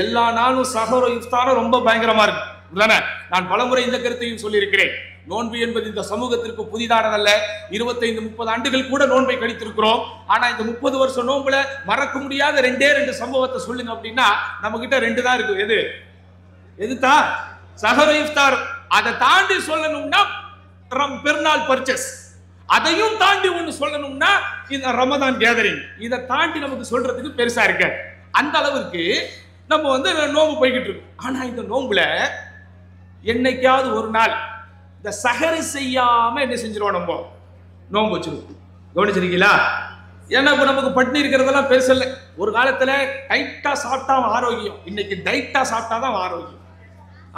Speaker 1: எல்லா நாளும் சஹர் இஃப்தாரும் ரொம்ப பயங்கரமா இருக்கு தானே? நான் பலமுறை இந்த கருத்தையும் சொல்லியிருக்கிறேன். நோன்பு என்பது இந்த சமூகத்திற்கு புதிதானதல்ல. 25-30 ஆண்டுகள் கூட நோன்பை கழித்திருக்கிறோம். ஆனா இந்த 30 வருஷம் நோன்புல மறக்க முடியாத 2 சம்பவத்தை சொல்லுங்க அப்படின்னா நம்ம கிட்ட 2 தான் இருக்கு. எதுதான்? சஹர் இஃப்தார். அதை தாண்டி சொல்லணும்னா பெருநாள் பர்ச்சேஸ். அதையும் தாண்டி ஒண்ணு சொல்லணும்னா இந்த ரமதான் கேதரிங். இதை தாண்டி நமக்கு சொல்றதுக்கு பெருசா இருக்க. அந்த அளவுக்கு நம்ம நோம்பு போய்கிட்டு இருக்கோம். ஆனா இந்த நோம்புல என்னைக்காவது ஒரு நாள் இந்த சஹர் செய்யாம என்ன செஞ்சிருவோம், நம்ம நோம்பு வச்சிருக்கோம். கவனிச்சிருக்கீங்களா? ஏன்னா இப்ப நமக்கு பட்டினி இருக்கிறதெல்லாம் பெருசு இல்லை. ஒரு காலத்துல டைட்டா சாப்பிட்டா ஆரோக்கியம், இன்னைக்கு டைட்டா சாப்பிட்டாதான் ஆரோக்கியம்.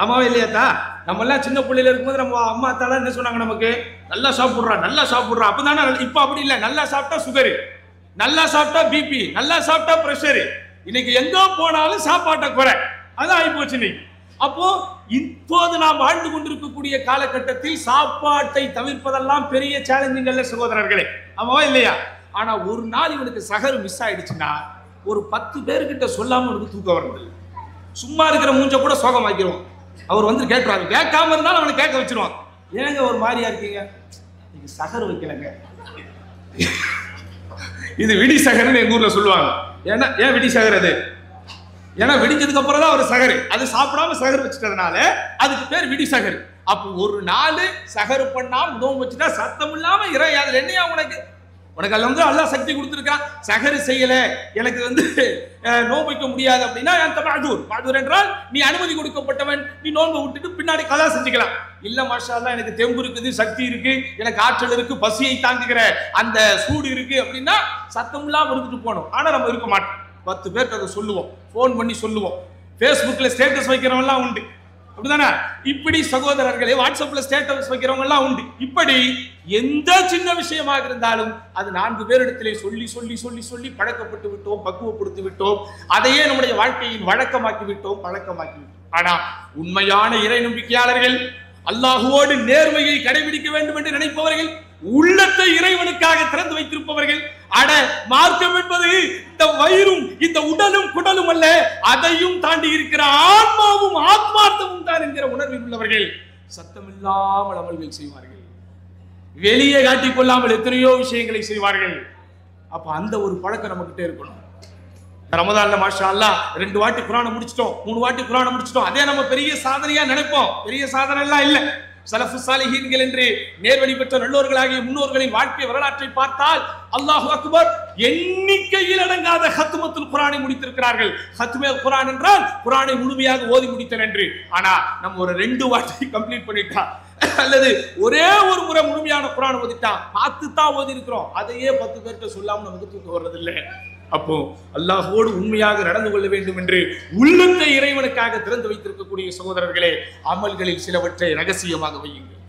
Speaker 1: ஆமாவா இல்லையாத்தா? நம்ம எல்லாம் சின்ன பிள்ளையில இருக்கும்போது நம்ம அம்மா தாலாம் என்ன சொன்னாங்க, நமக்கு நல்லா சாப்பிடுறா நல்லா சாப்பிடுறா அப்பதானே. இப்ப அப்படி இல்லை. நல்லா சாப்பிட்டா சுகரு, நல்லா சாப்பிட்டா பிபி, நல்லா சாப்பிட்டா பிரஷரு.
Speaker 2: இன்னைக்கு எங்க போனாலும் சாப்பாட்டை குறை, அதான் ஆகி போச்சு இன்னைக்கு. அப்போ இப்போது நாம் வாழ்ந்து கொண்டிருக்கக்கூடிய காலகட்டத்தில் சாப்பாட்டை தவிர்ப்பதெல்லாம் பெரிய சேலஞ்சிங் சகோதரர்களே, ஆமாவா இல்லையா? ஆனா ஒரு நாள் இவனுக்கு சகரு மிஸ் ஆயிடுச்சுன்னா ஒரு 10 பேர்கிட்ட சொல்லாம இவனுக்கு தூக்கம் வருது. சும்மா இருக்கிற மூஞ்ச கூட சோகமாக்கிடுவோம். அவர் வந்து கேட்டுருவாங்க, கேட்காம இருந்தாலும் அவனை கேட்க வச்சிருவான். ஏங்க ஒரு மாதிரியா இருக்கீங்க, நீங்க சகரு வைக்கலங்க. இது விடி சகருன்னு எங்க ஊர்ல சொல்லுவாங்க. ஏன்னா ஏன் விடி சகர்? அது ஏன்னா வெடிச்சதுக்கு அப்புறம் தான் ஒரு சகரு, அது சாப்பிடாம சகர் வச்சுட்டதுனால அதுக்கு பேர் விடி சகர். அப்போ ஒரு நாள் சகரு பண்ணாம நோம்பு வச்சுட்டா சத்தம் இல்லாம இறை. அதுல என்னையா உனக்கு அதுல வந்து அல்லாஹ் சக்தி கொடுத்துருக்கான். சகரு செய்யல, எனக்கு வந்து நோன்பு வைக்க முடியாது அப்படின்னா மாதூர் என்றால் நீ அனுமதி கொடுக்கப்பட்டவன், நீ நோன்பை விட்டுட்டு பின்னாடி கலா செஞ்சுக்கலாம். இல்ல மாஷா அல்லாஹ் எனக்கு தெம்பு இருக்குது, சக்தி இருக்கு, எனக்கு ஆற்றல் இருக்கு, பசியை தாங்குகிற அந்த சூடு இருக்கு அப்படின்னா சத்தம் இல்லாம இருந்துட்டு போகணும். ஆனா நம்ம இருக்க மாட்டோம். 10 பேருக்கு அதை சொல்லுவோம், போன் பண்ணி சொல்லுவோம். Facebookல ஸ்டேட்டஸ் வைக்கிறவங்க எல்லாம் உண்டு, அப்படிதானே? இப்படி சகோதரர்களே வாட்ஸ்அப்ல ஸ்டேட்டஸ் வைக்கிறவங்க எல்லாம் உண்டு. இப்படி எந்த சின்ன விஷயமாக இருந்தாலும் அது 4 பேரிடத்திலே சொல்லி சொல்லி சொல்லி சொல்லி பழக்கப்பட்டு விட்டோம், பக்குவப்படுத்தி விட்டோம். அதையே நம்முடைய வாழ்க்கையின் வழக்கமாக்கி விட்டோம், பழக்கமாக்கி விட்டோம். ஆனா உண்மையான இறை நம்பிக்கையாளர்கள், அல்லாஹுவோடு நேர்மையை கடைபிடிக்க வேண்டும் என்று நினைப்பவர்கள், உள்ளத்தை இறைவனுக்காக திறந்து வைத்திருப்பவர்கள், அட மார்க்கம் என்பது இந்த வயிறும் இந்த உடலும் குடலும் அல்ல, அதையும் தாண்டி இருக்கிற ஆன்மாவும் ஆத்மார்த்தமும் தான் என்கிற உணர்வில் உள்ளவர்கள் சத்தமில்லாமல் அமல்கள் செய்வார்கள். வெளியே காட்டிக் கொள்ளாமல் எத்தனையோ விஷயங்களை செய்வார்கள். அப்ப அந்த ஒரு பழக்கம் நம்ம கிட்ட இருக்கணும். ரமதான்ல மாஷா அல்லாஹ் 2 வாட்டி குர்ஆனை முடிச்சிட்டோம், 3 வாட்டி குர்ஆனை முடிச்சிட்டோம். அதே நம்ம பெரிய சாதனையா நினைப்போம். பெரிய சாதனை எல்லாம் இல்ல. சலஃபு சாலிஹீன்கள் என்று நேர்வழி பெற்ற நல்லோர்களாகிய முன்னோர்களின் வாழ்க்கை வரலாற்றை பார்த்தால் அல்லாஹு அக்பர், எண்ணிக்கையில் அடங்காத ஹத்மத்துல் குர்ஆனை முடித்திருக்கிறார்கள். ஹத்முல் குர்ஆன் என்றால் குர்ஆனை முழுமையாக ஓதி முடித்தல் என்று. ஆனா நம்ம ஒரு 2 வாட்டி கம்ப்ளீட் பண்ணிட்டா அல்லது ஒரே ஒரு முறை முழுமையான குர்ஆன் ஓதிட்டா, பார்த்து தான் ஓதி இருக்கிறோம், அதையே 10 பேர்கிட்ட சொல்லாம நமக்கு தூக்கம் வர்றதில்லை. அப்போ அல்லாஹ்வோடு உண்மையாக நடந்து கொள்ள வேண்டும் என்று உள்ளத்தை இறைவனுக்காக திறந்து வைத்திருக்கக்கூடிய சகோதரர்களே, அமல்களில் சிலவற்றை ரகசியமாக வையுங்கள்.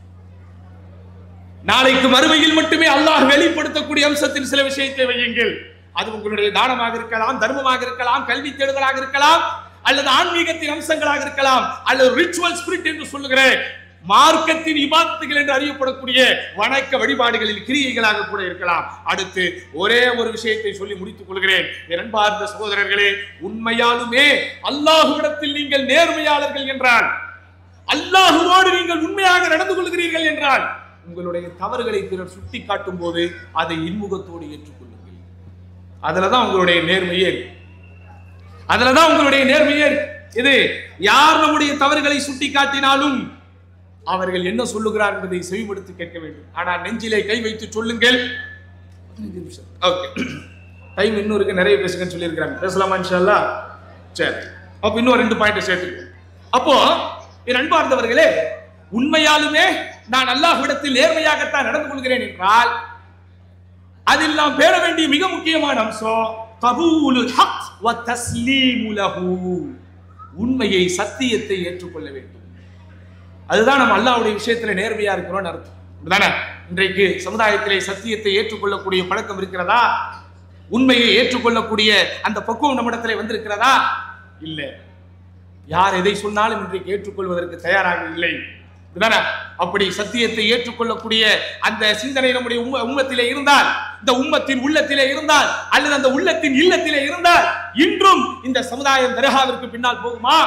Speaker 2: நாளைக்கு மறுமையில் மட்டுமே அல்லாஹ் வெளிப்படுத்தக்கூடிய அம்சத்தில் சில விஷயத்தை வையுங்கள். அது உங்களுடைய தானமாக இருக்கலாம், தர்மமாக இருக்கலாம், கல்வி தேடுதலாக இருக்கலாம், அல்லது ஆன்மீகத்தின் அம்சங்களாக இருக்கலாம், அல்லது ரிச்சுவல் ஸ்பிரிட் என்று சொல்லுகிற மார்க்கத்தின் இபாதத்துகள் என்று அறியப்படக்கூடிய வணக்க வழிபாடுகளில் கிரியைகளாக கூட இருக்கலாம். அடுத்து ஒரே ஒரு விஷயத்தை சொல்லி முடித்துக் கொள்கிறேன். அன்பார்ந்த சகோதரர்களே, உண்மையாலுமே அல்லாஹ்விடத்தில் நீங்கள் நேர்மையாளர்கள் என்றால், அல்லாஹ்வோடு நீங்கள் உண்மையாக நடந்து கொள்கிறீர்கள் என்றால், உங்களுடைய தவறுகளை பிறர் சுட்டி காட்டும் போது அதை இன்முகத்தோடு ஏற்றுக்கொள்ளுங்கள். அதுலதான் உங்களுடைய நேர்மையே இருக்கு. அதுலதான் உங்களுடைய நேர்மையே இருக்கு. இது யார் நம்முடைய தவறுகளை சுட்டி காட்டினாலும் அவர்கள் என்ன சொல்லுகிறார் என்பதை செவிமடுத்து கேட்க வேண்டும். ஆனால் நெஞ்சிலே கை வைத்து சொல்லுங்கள். டைம் இன்னும் இருக்கு, நிறைய பேசுங்கன்னு சொல்லி இருக்கிறாங்க. பேசலாமா இன்ஷா அல்லாஹ்? சரி, அப்ப இன்னும் 2 பாயிண்ட் சேர்த்துக்கோ. அப்போ என் அன்பார்ந்தவர்களே, உண்மையாலுமே நான் அல்லாஹ்விடத்தில் நேர்மையாகத்தான் நடந்து கொள்கிறேன் என்றால் அதில் நாம் பேண வேண்டிய மிக முக்கியமான அம்சம் கபூலுல் ஹக் வ தஸ்லீமு லஹு, உண்மையை சத்தியத்தை ஏற்றுக்கொள்ள வேண்டும். அதுதான் நம்ம அல்லாஹ்வுடைய விஷயத்துல நேர்மையா இருக்கிறோம்னு அர்த்தம். அப்படிதானே? இன்றைக்கு சமுதாயத்திலே சத்தியத்தை ஏற்றுக்கொள்ளக்கூடிய பழக்கம் இருக்கிறதா? உண்மையை ஏற்றுக்கொள்ளக்கூடிய அந்த பக்குவம் நம்மிடத்திலே வந்திருக்கிறதா? இல்ல. யார் எதை சொன்னாலும் இன்றைக்கு ஏற்றுக்கொள்வதற்கு தயாராக இல்லை. அப்படி சத்தியத்தை ஏற்றுக்கொள்ளக்கூடிய அந்த சிந்தனை நம்முடைய உம்மத்திலே இருந்தால், இந்த உம்மத்தின் உள்ளத்திலே இருந்தால், அல்லது அந்த உள்ளத்தின் இல்லத்திலே இருந்தால், இன்றும் இந்த சமுதாயம் தர்காவிற்கு பின்னால் போகுமா?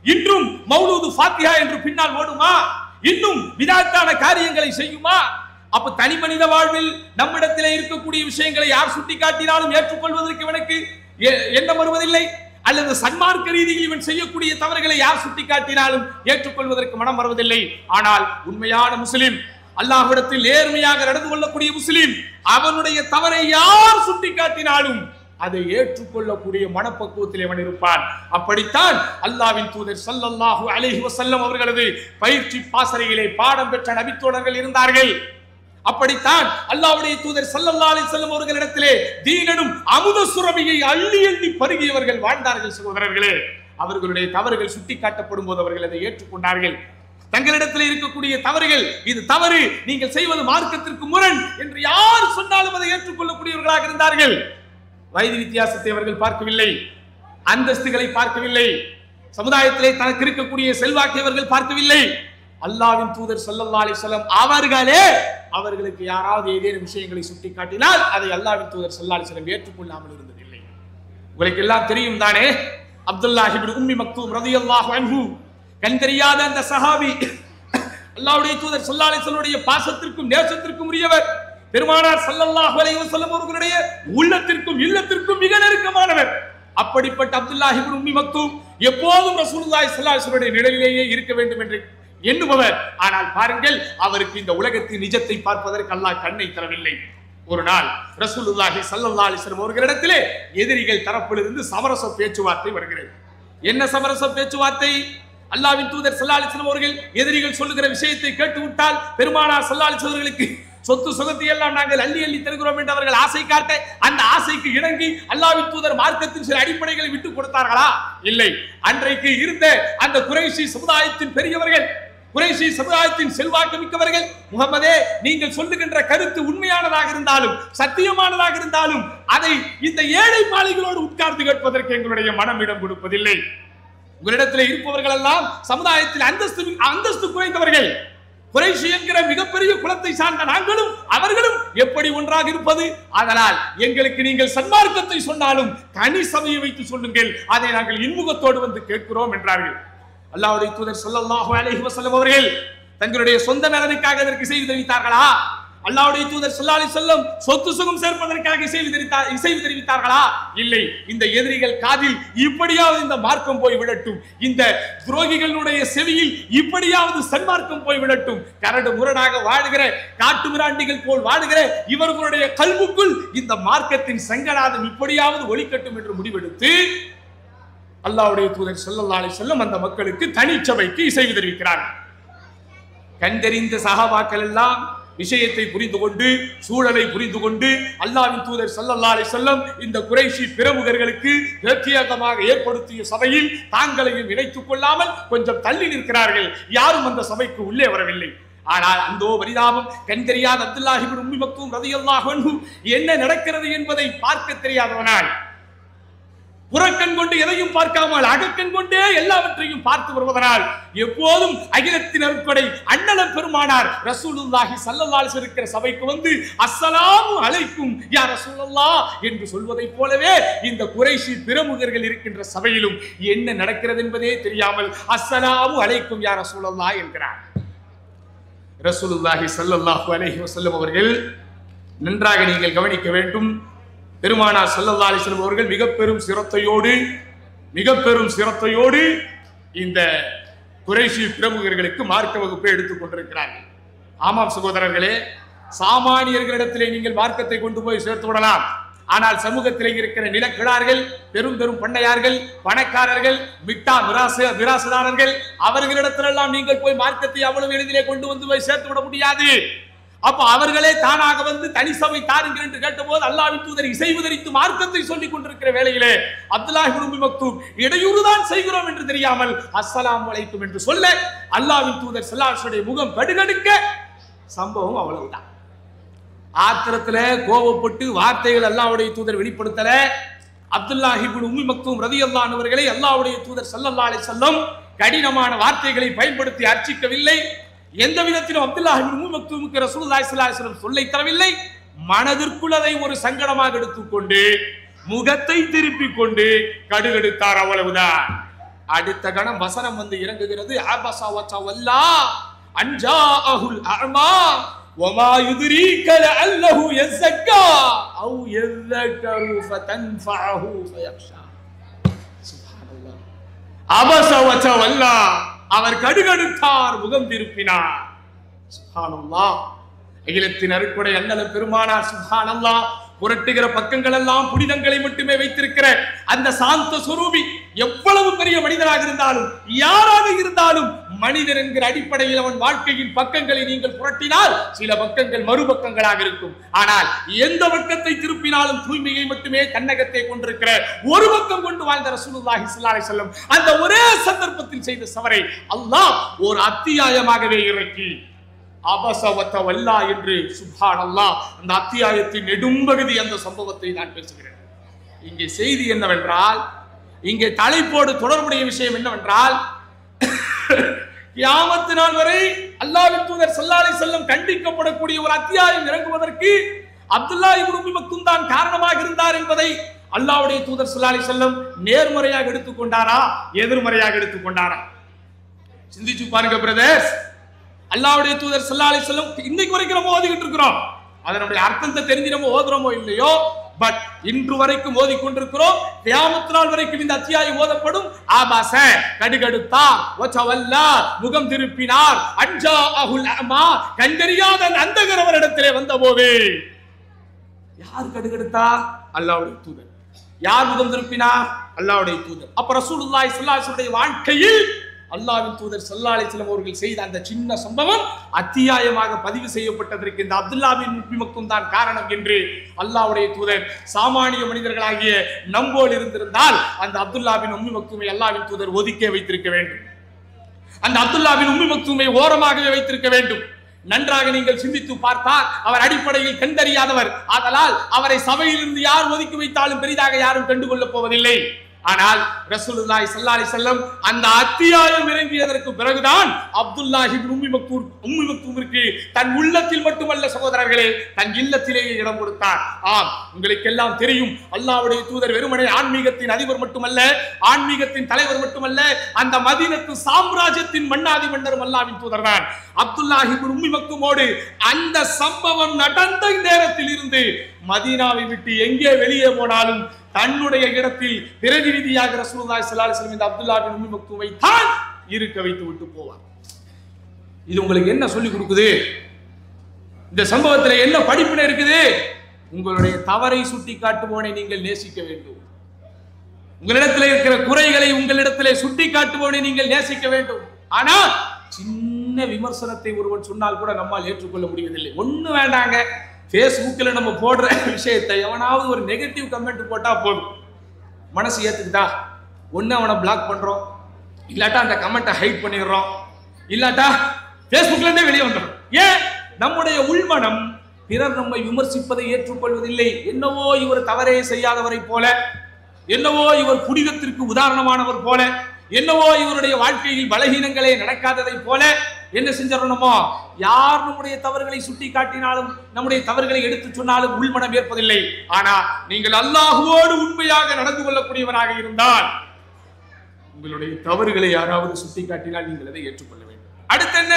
Speaker 2: இன்றும் மௌலூது ஃபாத்திஹா என்று பின்னால் ஓடுமா? இன்னும் விதாத்தான காரியங்களை செய்யுமா? அப்ப தனி மனித வாழ்வில் நம்மிடத்திலே இருக்கக்கூடிய விஷயங்களை யார் சுட்டி காட்டினாலும் ஏற்றுக்கொள்வதற்கு இவனுக்கு எண்ணம் வருவதில்லை. அல்லது சன்மார்க்க ரீதியில் இவன் செய்யக்கூடிய தவறுகளை யார் சுட்டி காட்டினாலும் ஏற்றுக்கொள்வதற்கு மனம் வருவதில்லை. ஆனால் உண்மையான முஸ்லிம், அல்லாஹ்விடத்தில் நேர்மையாக நடந்து கொள்ளக்கூடிய முஸ்லிம், அவனுடைய தவறை யார் சுட்டி காட்டினாலும் அதை ஏற்றுக்கொள்ளக்கூடிய மனப்பக்குவத்தில் அவன் இருப்பான். அப்படித்தான் அல்லாஹ்வின் தூதர் ஸல்லல்லாஹு அலைஹி வஸல்லம் அவர்களது பயிற்சி பாசறையிலே பாடம் பெற்ற நபித்தோழர்கள் இருந்தார்கள். அப்படித்தான் அல்லாஹ்வுடைய தூதர் ஸல்லல்லாஹு அலைஹி வஸல்லம் அவர்களிடத்திலே தீனனும் அமுத சுரபியை அள்ளி அள்ளி பருகியவர்கள் வாழ்ந்தார்கள். சகோதரர்களே, அவர்களுடைய தவறுகள் சுட்டி காட்டப்படும் போது அவர்கள் அதை ஏற்றுக்கொண்டார்கள். தங்களிடத்தில் இருக்கக்கூடிய தவறுகள், இது தவறு, நீங்கள் செய்வது மார்க்கத்திற்கு முரண் என்று யார் சொன்னாலும் அதை ஏற்றுக்கொள்ளக்கூடியவர்களாக இருந்தார்கள். வயது வித்தியாசத்தை அவர்கள் பார்க்கவில்லை. அந்தஸ்துகளை பார்க்கவில்லை, சமுதாயத்திலே தனக்கு இருக்கக்கூடிய செல்வாக்கியவர்கள் பார்க்கவில்லை. அல்லாஹ்வின் தூதர் ஸல்லல்லாஹு அலைஹி வஸல்லம் அவர்களுக்கு யாராவது ஏதேனும் விஷயங்களை சுட்டிக்காட்டினால் அதை அல்லாஹ்வின் தூதர் ஸல்லல்லாஹு அலைஹி வஸல்லம் ஏற்றுக்கொள்ளாமல் இருந்ததில்லை. உங்களுக்கு எல்லாம் தெரியும் தானே, அப்துல்லாஹ் இப்னு உம்மி மக்தூம் ரலியல்லாஹு அன்ஹு, கண் தெரியாத அந்த சஹாபி, அல்லாஹ்வுடைய தூதர் ஸல்லல்லாஹு அலைஹி வஸல்லம் பாசத்திற்கும் நேசத்திற்கும் உரியவர், பெருமானார் ஸல்லல்லாஹு அலைஹி வஸல்லம் அவர்களுடைய உள்ளத்திற்கும் இல்லத்திற்கும் மிக நெருக்கமானவர். அப்படிப்பட்ட அப்துல்லாஹ் இப்னு உம்மி மக்தூம் எப்போதும் ரசூலுல்லாஹி ஸல்லல்லாஹு அலைஹி வஸல்லம் நிழலிலேயே இருக்க வேண்டும் என்று எண்ணுபவர். ஆனால் பாருங்கள், அவருக்கு இந்த உலகத்தின் நிஜத்தை பார்ப்பதற்கு அல்லாஹ் கண்ணை தரவில்லை. ஒரு நாள் ரசூலுல்லாஹி ஸல்லல்லாஹு அலைஹி வஸல்லம் அவர்களிடத்திலே எதிரிகள் தரப்பிலிருந்து சமரச பேச்சுவார்த்தை வருகிறது. என்ன சமரச பேச்சுவார்த்தை? அல்லாஹ்வின் தூதர் ஸல்லல்லாஹு அலைஹி வஸல்லம் அவர்கள் எதிரிகள் சொல்லுகிற விஷயத்தை கேட்டுவிட்டால் பெருமானார் ஸல்லல்லாஹு அலைஹி வஸல்லம் அவர்களுக்கு சொத்து சுகத்தை எல்லாம் நாங்கள் அள்ளி அள்ளி தருகிறோம் என்று அவர்கள் ஆசை காட்ட, அந்த ஆசைக்கு இணங்கி அல்லாஹ்வின் தூதர் மார்க்கத்தின் சில அடிப்படைகளை விட்டு கொடுத்தார்களா? இல்லை. அன்றைக்கு இருந்த அந்த குறைஷி சமுதாயத்தின் பெரியவர்கள், குறைஷி சமுதாயத்தின் செல்வாக்கு மிக்கவர்கள், முகமதே, நீங்கள் சொல்லுகின்ற கருத்து உண்மையானதாக இருந்தாலும் சத்தியமானதாக இருந்தாலும் அதை இந்த ஏழை மாளிகளோடு உட்கார்ந்து கேட்பதற்கு எங்களுடைய மனம் இடம் கொடுப்பதில்லை. உங்களிடத்தில் இருப்பவர்கள் எல்லாம் சமுதாயத்தில் அந்தஸ்து குறைந்தவர்கள். குறைஷி என்கிற மிகப்பெரிய குலத்தை சார்ந்த நாங்களும் அவர்களும் எப்படி ஒன்றாக இருப்பது? அதனால் எங்களுக்கு நீங்கள் சன்மார்க்கத்தை சொன்னாலும் தனி சபையை வைத்து சொல்லுங்கள், அதை நாங்கள் இன்முகத்தோடு வந்து கேட்கிறோம் என்றார்கள். அல்லாஹ்வுடைய தூதர் ஸல்லல்லாஹு அலைஹி வஸல்லம் அவர்கள் தங்களுடைய சொந்த நலனுக்காக அதற்கு செய்து தெரிவித்தார்களா? அல்லாஹ்வுடைய தூதர் ஸல்லல்லாஹு அலைஹி வஸல்லம் சொத்து சுகம் சேர்ப்பதற்காக இசைவு தெரிவித்தார்களா? இல்லை. இந்த எதிரிகள் காதில் இப்படியாவது இந்த மார்க்கம் போய் விடட்டும், இந்த துரோகிகளுடைய செவியில் இப்படியாவது சன்மார்க்கம் போய் விடட்டும், கரடு முரடாக வாழுகிற காட்டு மிராண்டிகள் போல் வாழுகிற இவர்களுடைய கல்வுக்குள் இந்த மார்க்கத்தின் சங்கநாதம் இப்படியாவது ஒலிக்கட்டும் என்று முடிவெடுத்து அல்லாஹ்வுடைய தூதர் ஸல்லல்லாஹு அலைஹி வஸல்லம் அந்த மக்களுக்கு தனிச்சபைக்கு இசைவு தெரிவிக்கிறார்கள். கண்டறிந்த சஹாபாக்கள் எல்லாம் விஷயத்தை புரிந்து கொண்டு, சூழலை புரிந்து கொண்டு, அல்லாஹ்வின் தூதர் ஸல்லல்லாஹு அலைஹி வஸல்லம் இந்த குறைஷி பிரமுகர்களுக்கு பிரத்யேகமாக ஏற்படுத்திய சபையில் தாங்களையும் இணைத்துக் கொள்ளாமல் கொஞ்சம் தள்ளி நிற்கிறார்கள். யாரும் அந்த சபைக்கு உள்ளே வரவில்லை. ஆனால் அந்தோ பரிதாபம், கண் தெரியாத அப்துல்லாஹ் இப்னு உம்மி மக்தூம் ரலியல்லாஹு அன்ஹு என்ன நடக்கிறது என்பதை பார்க்க தெரியாதவனால், புறக்கண் கொண்டு எதையும் பார்க்காமல் அகக்கண் கொண்டே எல்லாவற்றையும் பார்த்து வருவதனால் எப்போதும் அகிலத்தின் அருட்கொடை அண்ணலம் பெருமானார் ரசூலுல்லாஹி ஸல்லல்லாஹு அலைஹி வஸல்லம் இருக்கிற சபைக்கு வந்து அஸ்ஸலாமு அலைக்கும் யா ரசூலல்லாஹ் என்று சொல்வதைப் போலவே இந்த குறைஷி பிரமுகர்கள் இருக்கின்ற சபையிலும் என்ன நடக்கிறது என்பதே தெரியாமல் அஸ்ஸலாமு அலைக்கும் யா ரசூலல்லாஹ் என்கிறார். ரசூலுல்லாஹி ஸல்லல்லாஹு அலைஹி வஸல்லம் அவர்கள் நன்றாக நீங்கள் கவனிக்க வேண்டும். பெருமானார் ஸல்லல்லாஹு அலைஹி வஸல்லம் அவர்கள் மிக பெரும் சிரத்தையோடு இந்த குறைஷி பிரமுகர்களுக்கு மார்க்க வகுப்பை எடுத்துக் கொண்டிருக்கிறார்கள். ஆமாம் சகோதரர்களே, சாமானியர்களிடத்திலே நீங்கள் மார்க்கத்தை கொண்டு போய் சேர்த்து விடலாம். ஆனால் சமூகத்திலே இருக்கிற நிலக்கிழார்கள், பெரும் பெரும் பண்ணையார்கள், பணக்காரர்கள், மிராசுதாரர்கள், அவர்களிடத்திலெல்லாம் நீங்கள் போய் மார்க்கத்தை அவ்வளவு எளிதிலே கொண்டு வந்து போய் சேர்த்து விட முடியாது. அப்ப அவர்களே தானாக வந்து தனி சபை தாருங்கள் என்று கேட்டபோது அல்லாஹ்வின் தூதர் இசைவு தரித்து மார்க்கத்தை சொல்லிக் கொண்டிருக்கிற வேளையிலே அப்துல்லாஹ் இப்னு உம்மி மக்தூம் இடையூறுதான் செய்கிறோம் என்று தெரியாமல் அஸ்ஸலாமு அலைக்கும் என்று சொல்ல அல்லாஹ்வின் தூதர் ஸல்லல்லாஹு அலைஹி வஸல்லம் முகம் கடுகடுக்க சம்பவம் அவ்வளவுதான். ஆத்திரத்துல கோபப்பட்டு வார்த்தைகள் அல்லாஹ்வுடைய தூதர் வெளிப்படுத்தல. அப்துல்லாஹ் இப்னு உம்மி மக்தூம் ரலியல்லாஹு அன்ஹு அவர்களை அல்லாஹ்வுடைய தூதர் ஸல்லல்லாஹு அலைஹி வஸல்லம் கடினமான வார்த்தைகளை பயன்படுத்தி அர்ச்சிக்கவில்லை. எந்த விதத்திலும் அப்துல்லாஹ் இப்னு உம்மி மக்தூமுக்கு ரசூலுல்லாஹி ஸல்லல்லாஹு அலைஹி வஸல்லம் சொல்லை தரவில்லை. மனதிற்குள் அதை ஒரு சங்கடமாக எடுத்துக்கொண்டு முகத்தை திருப்பிக் கொண்டு கடுகெடுத்தார், அவ்வளவுதான். அடுத்த கணம் வசனம் வந்து இறங்குகிறது. அபஸா வதவல்லா அன்ஜாஅஹுல் அஅமா வமா யுத்ரீக லஅல்லஹு யஸக்கா அவ் யذكரு ஃபதன்ஃபஅஹு ஃபயக்ஷா. சுப்ஹானல்லாஹ். அபஸா வதவல்லா, அவர் கடுகடுத்தார், முகம் திருப்பினார். சுப்ஹானல்லாஹ். அகிலத்தின் அருட்கொடை அண்ணலம் பெருமானார் சுப்ஹானல்லாஹ் புரட்டுகிற பக்கங்கள் எல்லாம் புனிதங்களை மட்டுமே வைத்திருக்கிற அந்த சாந்த சுரூபி எவ்வளவு பெரிய மனிதனாக இருந்தாலும் யாராக இருந்தாலும் மனிதன் என்கிற அடிப்படையில் அவன் வாழ்க்கையின் பக்கங்களை நீங்கள் புரட்டினால் சில பக்கங்கள் மறுபக்கங்களாக இருக்கும். ஆனால் எந்த பக்கத்தை திருப்பினாலும் தூய்மையை மட்டுமே தன்னகத்தை கொண்டிருக்கிற ஒரு பக்கம் கொண்டு வாழ்ந்த ரசூலுல்லாஹி ஸல்லல்லாஹு அலைஹி வஸல்லம் அந்த ஒரே சந்தர்ப்பத்தில் செய்த சவரை அல்லாஹ் ஒரு அத்தியாயமாகவே இறக்கி அபஸவத்தவல்லா என்று சுப்ஹானல்லாஹ் அந்த அத்தியாயத்தின் நெடும்பகுதி அந்த சம்பவத்தை நான் பேசுகிறேன். இங்கே செய்தி என்னவென்றால், இங்கே தலைப்போடு தொடர்புடைய விஷயம் என்னவென்றால், கியாமத் நாள் வரை அல்லாஹ்வின் தூதர் ஸல்லல்லாஹு அலைஹி வஸல்லம் கண்டிக்கப்படக்கூடிய ஒரு அத்தியாயம் இறங்குவதற்கு அப்துல்லா இப்னு உம்மி மக்தூம் தான் காரணமாக இருந்தார் என்பதை அல்லாஹ்வுடைய தூதர் ஸல்லல்லாஹு அலைஹி வஸல்லம் நேர்மறையாக எடுத்துக்கொண்டாரா, எதிர்மறையாக எடுத்துக்கொண்டாரா? சிந்திச்சு பாருங்க பிரதர்ஸ். அல்லாஹ்வுடைய தூதர் ஸல்லல்லாஹு அலைஹி வஸல்லம் இன்னைக்கு வரைக்கும் நம்ம ஓதிக்கிட்டு இருக்கிறோம். அதனுடைய அர்த்தத்தை தெரிஞ்சு நம்ம ஓதுறோமோ இல்லையோ, பட் இன்று வரைக்கும் ஓதிக்கொண்டிருக்கிறோம். கியாமத் நாள் வரைக்கும் இந்த அத்தியாயம் ஓதப்படும். ஆபாச, கடுகடுத்தா, வச்சவல்லா, முகம் திருப்பினார், அன்ஜா அஹுல் அமா, கண்டறியாத அந்தகரவரிடத்திலே வந்தபோது யார் கடுகடுத்தா? அல்லாஹ்வுடைய தூதர். யார் முகம் திருப்பினார்? அல்லாஹ்வுடைய தூதர். அப்ப ரசூலுல்லாஹி ஸல்லல்லாஹு அலைஹி வஸல்லம் வாழ்க்கையில் அல்லாஹ்வின் தூதர் ஸல்லல்லாஹு அலைஹி வஸல்லம் அவர்கள் செய்த அந்த சின்ன சம்பவம் அத்தியாயமாக பதிவு செய்யப்பட்டதற்கு இந்த அப்துல்லா பின் உம்மி மக்தூம் தான் காரணம் என்று அல்லாஹ்வுடைய தூதர் சாமானிய மனிதர்களாகிய நம்போல் இருந்திருந்தால் அந்த அப்துல்லா பின் உம்மி மக்தூமை அல்லாஹ்வின் தூதர் ஒதுக்கே வைத்திருக்க வேண்டும். அந்த அப்துல்லா பின் உம்மி மக்தூமை ஓரமாகவே வைத்திருக்க வேண்டும். நன்றாக நீங்கள் சிந்தித்து பார்த்தால் அவர் அடிப்படையில் கண்டறியாதவர். ஆதலால் அவரை சபையிலிருந்து யார் ஒதுக்கி வைத்தாலும் பெரிதாக யாரும் கண்டுகொள்ளப் போவதில்லை. ஆனால் ரசூலுல்லாஹி ஸல்லல்லாஹு அலைஹி வஸல்லம் அந்த அத்தியாயம் இறங்கியதற்கு பிறகுதான் அப்துல்லா இப்னு உம்மி மக்தூமிற்கு தன் உள்ளத்தில் மட்டுமல்ல சகோதரர்களே, தன் இல்லத்திலேயே இடம் கொடுத்தார். ஆம், உங்களுக்கு எல்லாம் தெரியும், அல்லாஹ்வுடைய தூதர் வெறுமனே ஆன்மீகத்தின் அதிபர் மட்டுமல்ல, ஆன்மீகத்தின் தலைவர் மட்டுமல்ல, அந்த மதீனத்து சாம்ராஜ்யத்தின் மன்னாதி மன்னரும் அல்லாஹ்வின் தூதர் தான். அப்துல்லா இப்னு உம்மி மக்தூமோடு அந்த சம்பவம் நடந்த நேரத்தில் இருந்து மதீனாவை விட்டு எங்கே வெளியே போனாலும் தன்னுடைய இடத்தில் பிரதிநிதியாக ரசூலுல்லாஹி ஸல்லல்லாஹு அலைஹி வஸல்லம் இந்த அப்துல்லா பின் உம்மி மக்தூமை தான் இருக்க வைத்து விட்டு போவார். இது உங்களுக்கு என்ன சொல்லி கொடுக்குது? இந்த சம்பவத்தில் என்ன படிப்பினை இருக்குது? உங்களுடைய தவறை சுட்டி காட்டுவோனை நீங்கள் நேசிக்க வேண்டும். உங்களிடத்தில் இருக்கிற குறைகளை உங்களிடத்திலே சுட்டி காட்டுவோனை நீங்கள் நேசிக்க வேண்டும். ஆனால் சின்ன விமர்சனத்தை ஒருவன் சொன்னால் கூட நம்மால் ஏற்றுக்கொள்ள முடிவதில்லை. ஒண்ணு வேண்டாங்க, Facebookல நம்ம போடுற விஷயத்தை எவனாவது ஒரு நெகட்டிவ் கமெண்ட் போட்டா போதும், மனசு ஏத்துக்குதா? ஒண்ணு அவனை பிளாக் பண்றோம், இல்லாட்டா அந்த கமெண்ட்டை ஹைட் பண்ணிடுறோம், இல்லாட்டா Facebookல இருந்தே வெளியே வந்துடும். ஏன்? நம்முடைய உள்மனம் பிறர் நம்மை விமர்சிப்பதை ஏற்றுக்கொள்வதில்லை. என்னவோ இவர் தவறே செய்யாதவரை போல, என்னவோ இவர் புனிதத்திற்கு உதாரணமானவர் போல, என்னவோ இவருடைய வாழ்க்கையில் பலகீனங்களே நடக்காததை போல என்ன செஞ்சிடணுமோ, யார் நம்முடைய தவறுகளை சுட்டி காட்டினாலும் நம்முடைய தவறுகளை எடுத்து சொன்னாலும் உள்மனம் ஏற்பதில்லை. ஆனா நீங்கள் அல்லாஹ்வோடு உண்மையாக நடந்து கொள்ளக்கூடியவராக இருந்தால் உங்களுடைய தவறுகளை யாராவது சுட்டி காட்டினால் நீங்கள் அதை ஏற்றுக்கொள்ள வேண்டும். அடுத்து என்ன?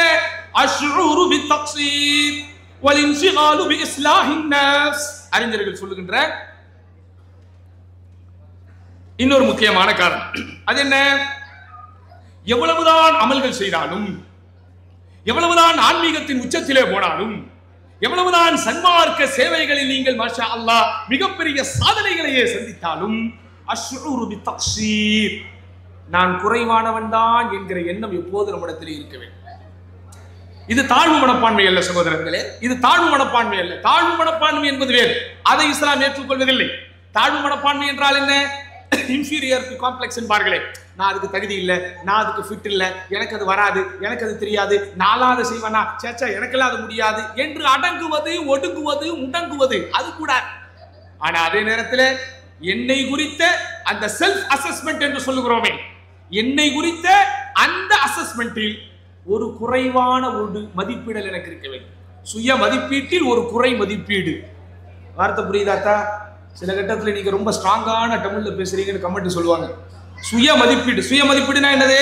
Speaker 2: அஷ்ஊரு பித்தக்ஸீர் வல் இன்ஷிகாலு பிஇஸ்லாஹின் நஃப்ஸ். அறிஞர்கள் சொல்லுகின்ற இன்னொரு முக்கியமான காரணம் அது என்ன? எவ்வளவுதான் அமல்கள் செய்தாலும், எவ்வளவுதான் ஆன்மீகத்தின் உச்சத்திலே போனாலும், எவ்வளவுதான் சன்மார்க்க சேவைகளில் நீங்கள் மாஷா அல்லாஹ் மிகப்பெரிய சாதனைகளையே சந்தித்தாலும், அஷ்ஊரு பித்தக்ஸீர், நான் குறைவானவன் தான் என்கிற எண்ணம் எப்போது நம்மிடத்தில் இருக்க வேண்டும். இது தாழ்வு மனப்பான்மை அல்ல சகோதரர்களே, இது தாழ்வு மனப்பான்மை அல்ல. தாழ்வு மனப்பான்மை என்பது வேறு, அதை இஸ்லாம் ஏற்றுக்கொள்வதில்லை. தாழ்வு மனப்பான்மை என்றால் என்ன? இன்ஃபீரியாரிட்டி காம்ப்ளெக்ஸ் என்பார்களே, நான் அதுக்கு தகுதி இல்லை, நான் அதுக்கு ஃபிட் இல்லை, எனக்கு அது வராது, எனக்கு அது தெரியாது, நாளாத செய்வனா, சேச்சா எனக்கெல்லாம் அது முடியாது என்று அடங்குவது, ஒடுங்குவது, முடங்குவது அது கூட. ஆனா அதே நேரத்தில் என்னை குறித்த அந்த செல்ஃப் அசஸ்மெண்ட் என்று சொல்லுகிறோமே, என்னை குறித்த அந்த அசஸ்மெண்டில் ஒரு குறைவான ஒரு மதிப்பீடல் எனக்கு இருக்க வேண்டும். சுய மதிப்பீட்டில் ஒரு குறை மதிப்பீடு. வார்த்தை புரியுதாத்தா? சில கட்டத்தில் நீங்க ரொம்ப ஸ்ட்ராங்கான தமிழ்ல பேசுறீங்கன்னு கமெண்ட் சொல்லுவாங்க. சுய மதிப்பீடு. சுய மதிப்பீடுனா என்னது?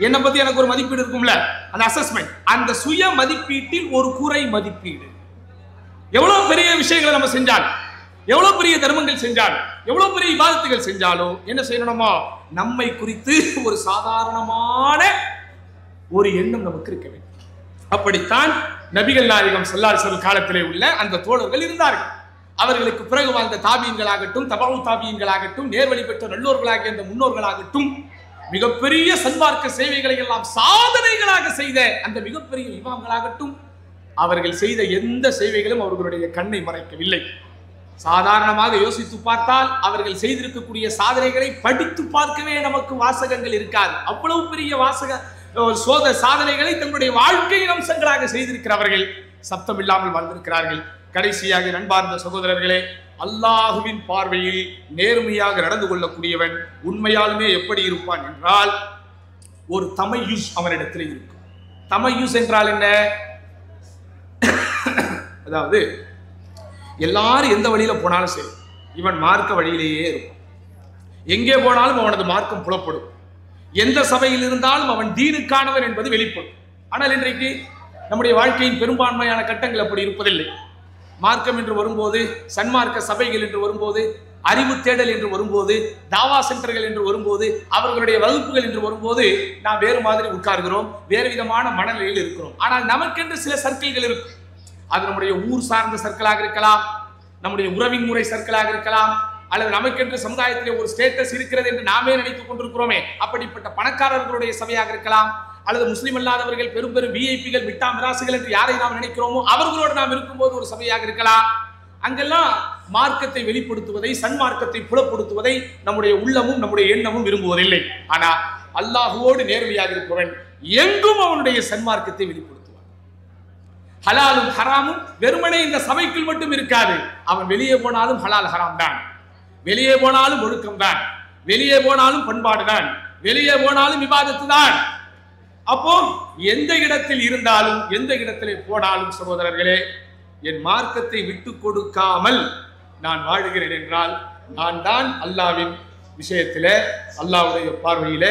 Speaker 2: என்னை பத்தி எனக்கு ஒரு மதிப்பீடு இருக்கும்ல, அந்த அசஸ்மெண்ட். அந்த சுய மதிப்பீட்டில் ஒரு குறை மதிப்பீடு. எவ்வளவு பெரிய விஷயங்களை நம்ம செஞ்சாலும், எவ்வளவு பெரிய தர்மங்கள் செஞ்சாலும், எவ்வளவு பெரிய இபாதத்துகள் செஞ்சாலும் என்ன செய்யணுமோ, நம்மை குறித்து ஒரு சாதாரணமான ஒரு எண்ணம் நமக்கு இருக்க வேண்டும். அப்படித்தான் நபிகள் நாயகம் ஸல்லல்லாஹு அலைஹி வஸல்லம் காலத்திலே உள்ள அந்த தோழர்கள் இருந்தார்கள். அவர்களுக்கு பிறகு வாழ்ந்த தாபியன்களாகட்டும், தபவு தாபியன்களாகட்டும், நேர்வழி பெற்ற நல்லோர்களாகிய அந்த முன்னோர்களாகட்டும், மிகப்பெரிய சன்மார்க்க சேவைகளை எல்லாம் சாதனைகளாக செய்த அந்த மிகப்பெரிய இமாம்களாகட்டும், அவர்கள் செய்த எந்த சேவைகளும் அவர்களுடைய கண்ணை மறைக்கவில்லை. சாதாரணமாக யோசித்து பார்த்தால் அவர்கள் செய்திருக்கக்கூடிய சாதனைகளை படித்து பார்க்கவே நமக்கு வாசகங்கள் இருக்காது. அவ்வளவு பெரிய சாதனைகளை தங்களுடைய வாழ்க்கையின் அம்சங்களாக செய்திருக்கிறவர்கள் சப்தம் இல்லாமல் வாழ்ந்திருக்கிறார்கள். கடைசியாக நண்பார்ந்த சகோதரர்களே, அல்லாஹுவின் பார்வையில் நேர்மையாக நடந்து கொள்ளக்கூடியவன் உண்மையாலுமே எப்படி இருப்பான் என்றால் ஒரு தமையுஸ் அவனிடத்தில் இருக்கும். தமையுஸ் என்றால் என்ன? அதாவது எல்லாரும் எந்த வழியில போனாலும் சரி, இவன் மார்க்க வழியிலேயே இருக்கும். எங்கே போனாலும் அவனது மார்க்கம் புலப்படும். எந்த சபையில் இருந்தாலும் அவன் தீனுக்கானவன் என்பது வெளிப்படும். ஆனால் இன்றைக்கு நம்முடைய வாழ்க்கையின் பெரும்பான்மையான கட்டங்கள் அப்படி இருப்பதில்லை. மார்க்கம் என்று வரும்போது, சன்மார்க்க சபைகள் என்று வரும்போது, அறிவு தேடல் என்று வரும்போது, தாவா சென்டர்கள் என்று வரும்போது, அவர்களுடைய வகுப்புகள் என்று வரும்போது நாம் வேறு மாதிரி உட்கார்கிறோம், வேறு விதமான மனநிலையில் இருக்கிறோம். ஆனால் நமக்கென்று சில சர்க்கிள்கள் இருக்கும். அது நம்முடைய ஊர் சார்ந்த சர்க்கிளாக இருக்கலாம், நம்முடைய உறவின் முறை சர்க்கிளாக இருக்கலாம், அல்லது நமக்கென்று சமுதாயத்திலே ஒரு ஸ்டேட்டஸ் இருக்கிறது என்று நாமே நினைத்துக் கொண்டிருக்கிறோமே அப்படிப்பட்ட பணக்காரர்களுடைய சபையாக இருக்கலாம், அல்லது முஸ்லிம் அல்லாதவர்கள் பெரும் பெரும் விஐபிகள் மிட்டா மிராசுகள் என்று யாரை நாம் நினைக்கிறோமோ அவர்களோடு நாம் இருக்கும்போது ஒரு சபையாக இருக்கலாம். அங்கெல்லாம் மார்க்கத்தை வெளிப்படுத்துவதை, சன்மார்க்கத்தை புலப்படுத்துவதை நம்முடைய உள்ளமும் நம்முடைய எண்ணமும் விரும்புவதில்லை. ஆனா அல்லாஹுவோடு நேர்மையாக இருப்பவன் எங்கும் அவனுடைய சன்மார்க்கத்தை வெளிப்படுத்துவான். ஹலாலும் ஹராமும் வெறுமனே இந்த சபைக்குள் மட்டும் இருக்காது. அவன் வெளியே போனாலும் ஹலால் ஹராம் தான், வெளியே போனாலும் ஒழுக்கம் தான், வெளியே போனாலும் பண்பாடு தான், வெளியே போனாலும் விவாதத்து தான். அப்போ எந்த இடத்தில் இருந்தாலும், எந்த இடத்திலே போனாலும் சகோதரர்களே, என் மார்க்கத்தை விட்டு கொடுக்காமல் நான் வாழுகிறேன் என்றால் நான் தான் அல்லாவின் விஷயத்தில, அல்லாவுடைய பார்வையில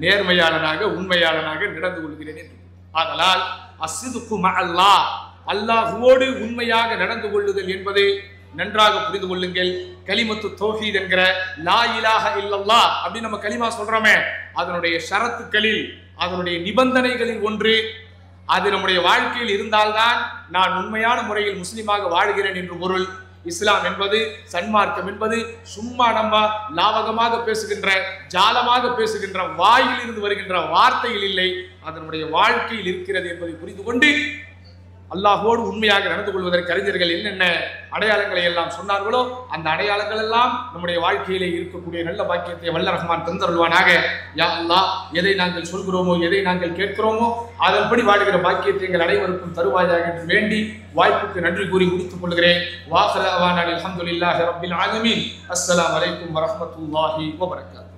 Speaker 2: நேர்மையாளனாக உண்மையாளனாக நடந்து கொள்கிறேன் என்று. ஆதலால் அஸ்ஸிதுகு மஅல்லாஹ், அல்லாஹ்வோடு உண்மையாக நடந்து கொள்ளுதல் என்பது நன்றாக புரிந்து கொள்ளுங்கள். கலிமத்து தௌஹீத் என்கிற லா இலாஹ இல்லல்லாஹ் அப்படி நம்ம கலிமா சொல்றோமே, அதனுடைய ஷரத்துக்களில், அதனுடைய நிபந்தனைகளில் ஒன்று, அது நம்முடைய வாழ்க்கையில் இருந்தால்தான் நான் உண்மையான முறையில் முஸ்லிமாக வாழ்கிறேன் என்று பொருள். இஸ்லாம் என்பது, சன்மார்க்கம் என்பது சும்மா நம்ம லாவகமாக பேசுகின்ற, ஜாலமாக பேசுகின்ற, வாயில் இருந்து வருகின்ற வார்த்தையில் இல்லை, அதனுடைய வாழ்க்கையில் இருக்கிறது என்பதை புரிந்து கொண்டு அல்லாஹோடு உண்மையாக நடந்து கொள்வதற்கு அறிஞர்கள் என்னென்ன அடையாளங்களை எல்லாம் சொன்னார்களோ அந்த அடையாளங்கள் எல்லாம் நம்முடைய வாழ்க்கையிலே இருக்கக்கூடிய நல்ல பாக்கியத்தை வல்ல ரஹ்மான் தந்தருள்வானாக. யா அல்லாஹ், எதை நாங்கள் சொல்கிறோமோ, எதை நாங்கள் கேட்கிறோமோ அதன்படி வாழ்கிற பாக்கியத்தை எங்கள் அனைவருக்கும் தருவாயாக என்று வேண்டி வாய்ப்புக்கு நன்றி கூறி முடித்துக் கொள்கிறேன். வாஹிர அவானா அல்ஹம்துலில்லாஹி ரப்பில் ஆலமீன். அஸ்ஸலாமு அலைக்கும் வரஹ்மத்துல்லாஹி வபரகாத்துஹு.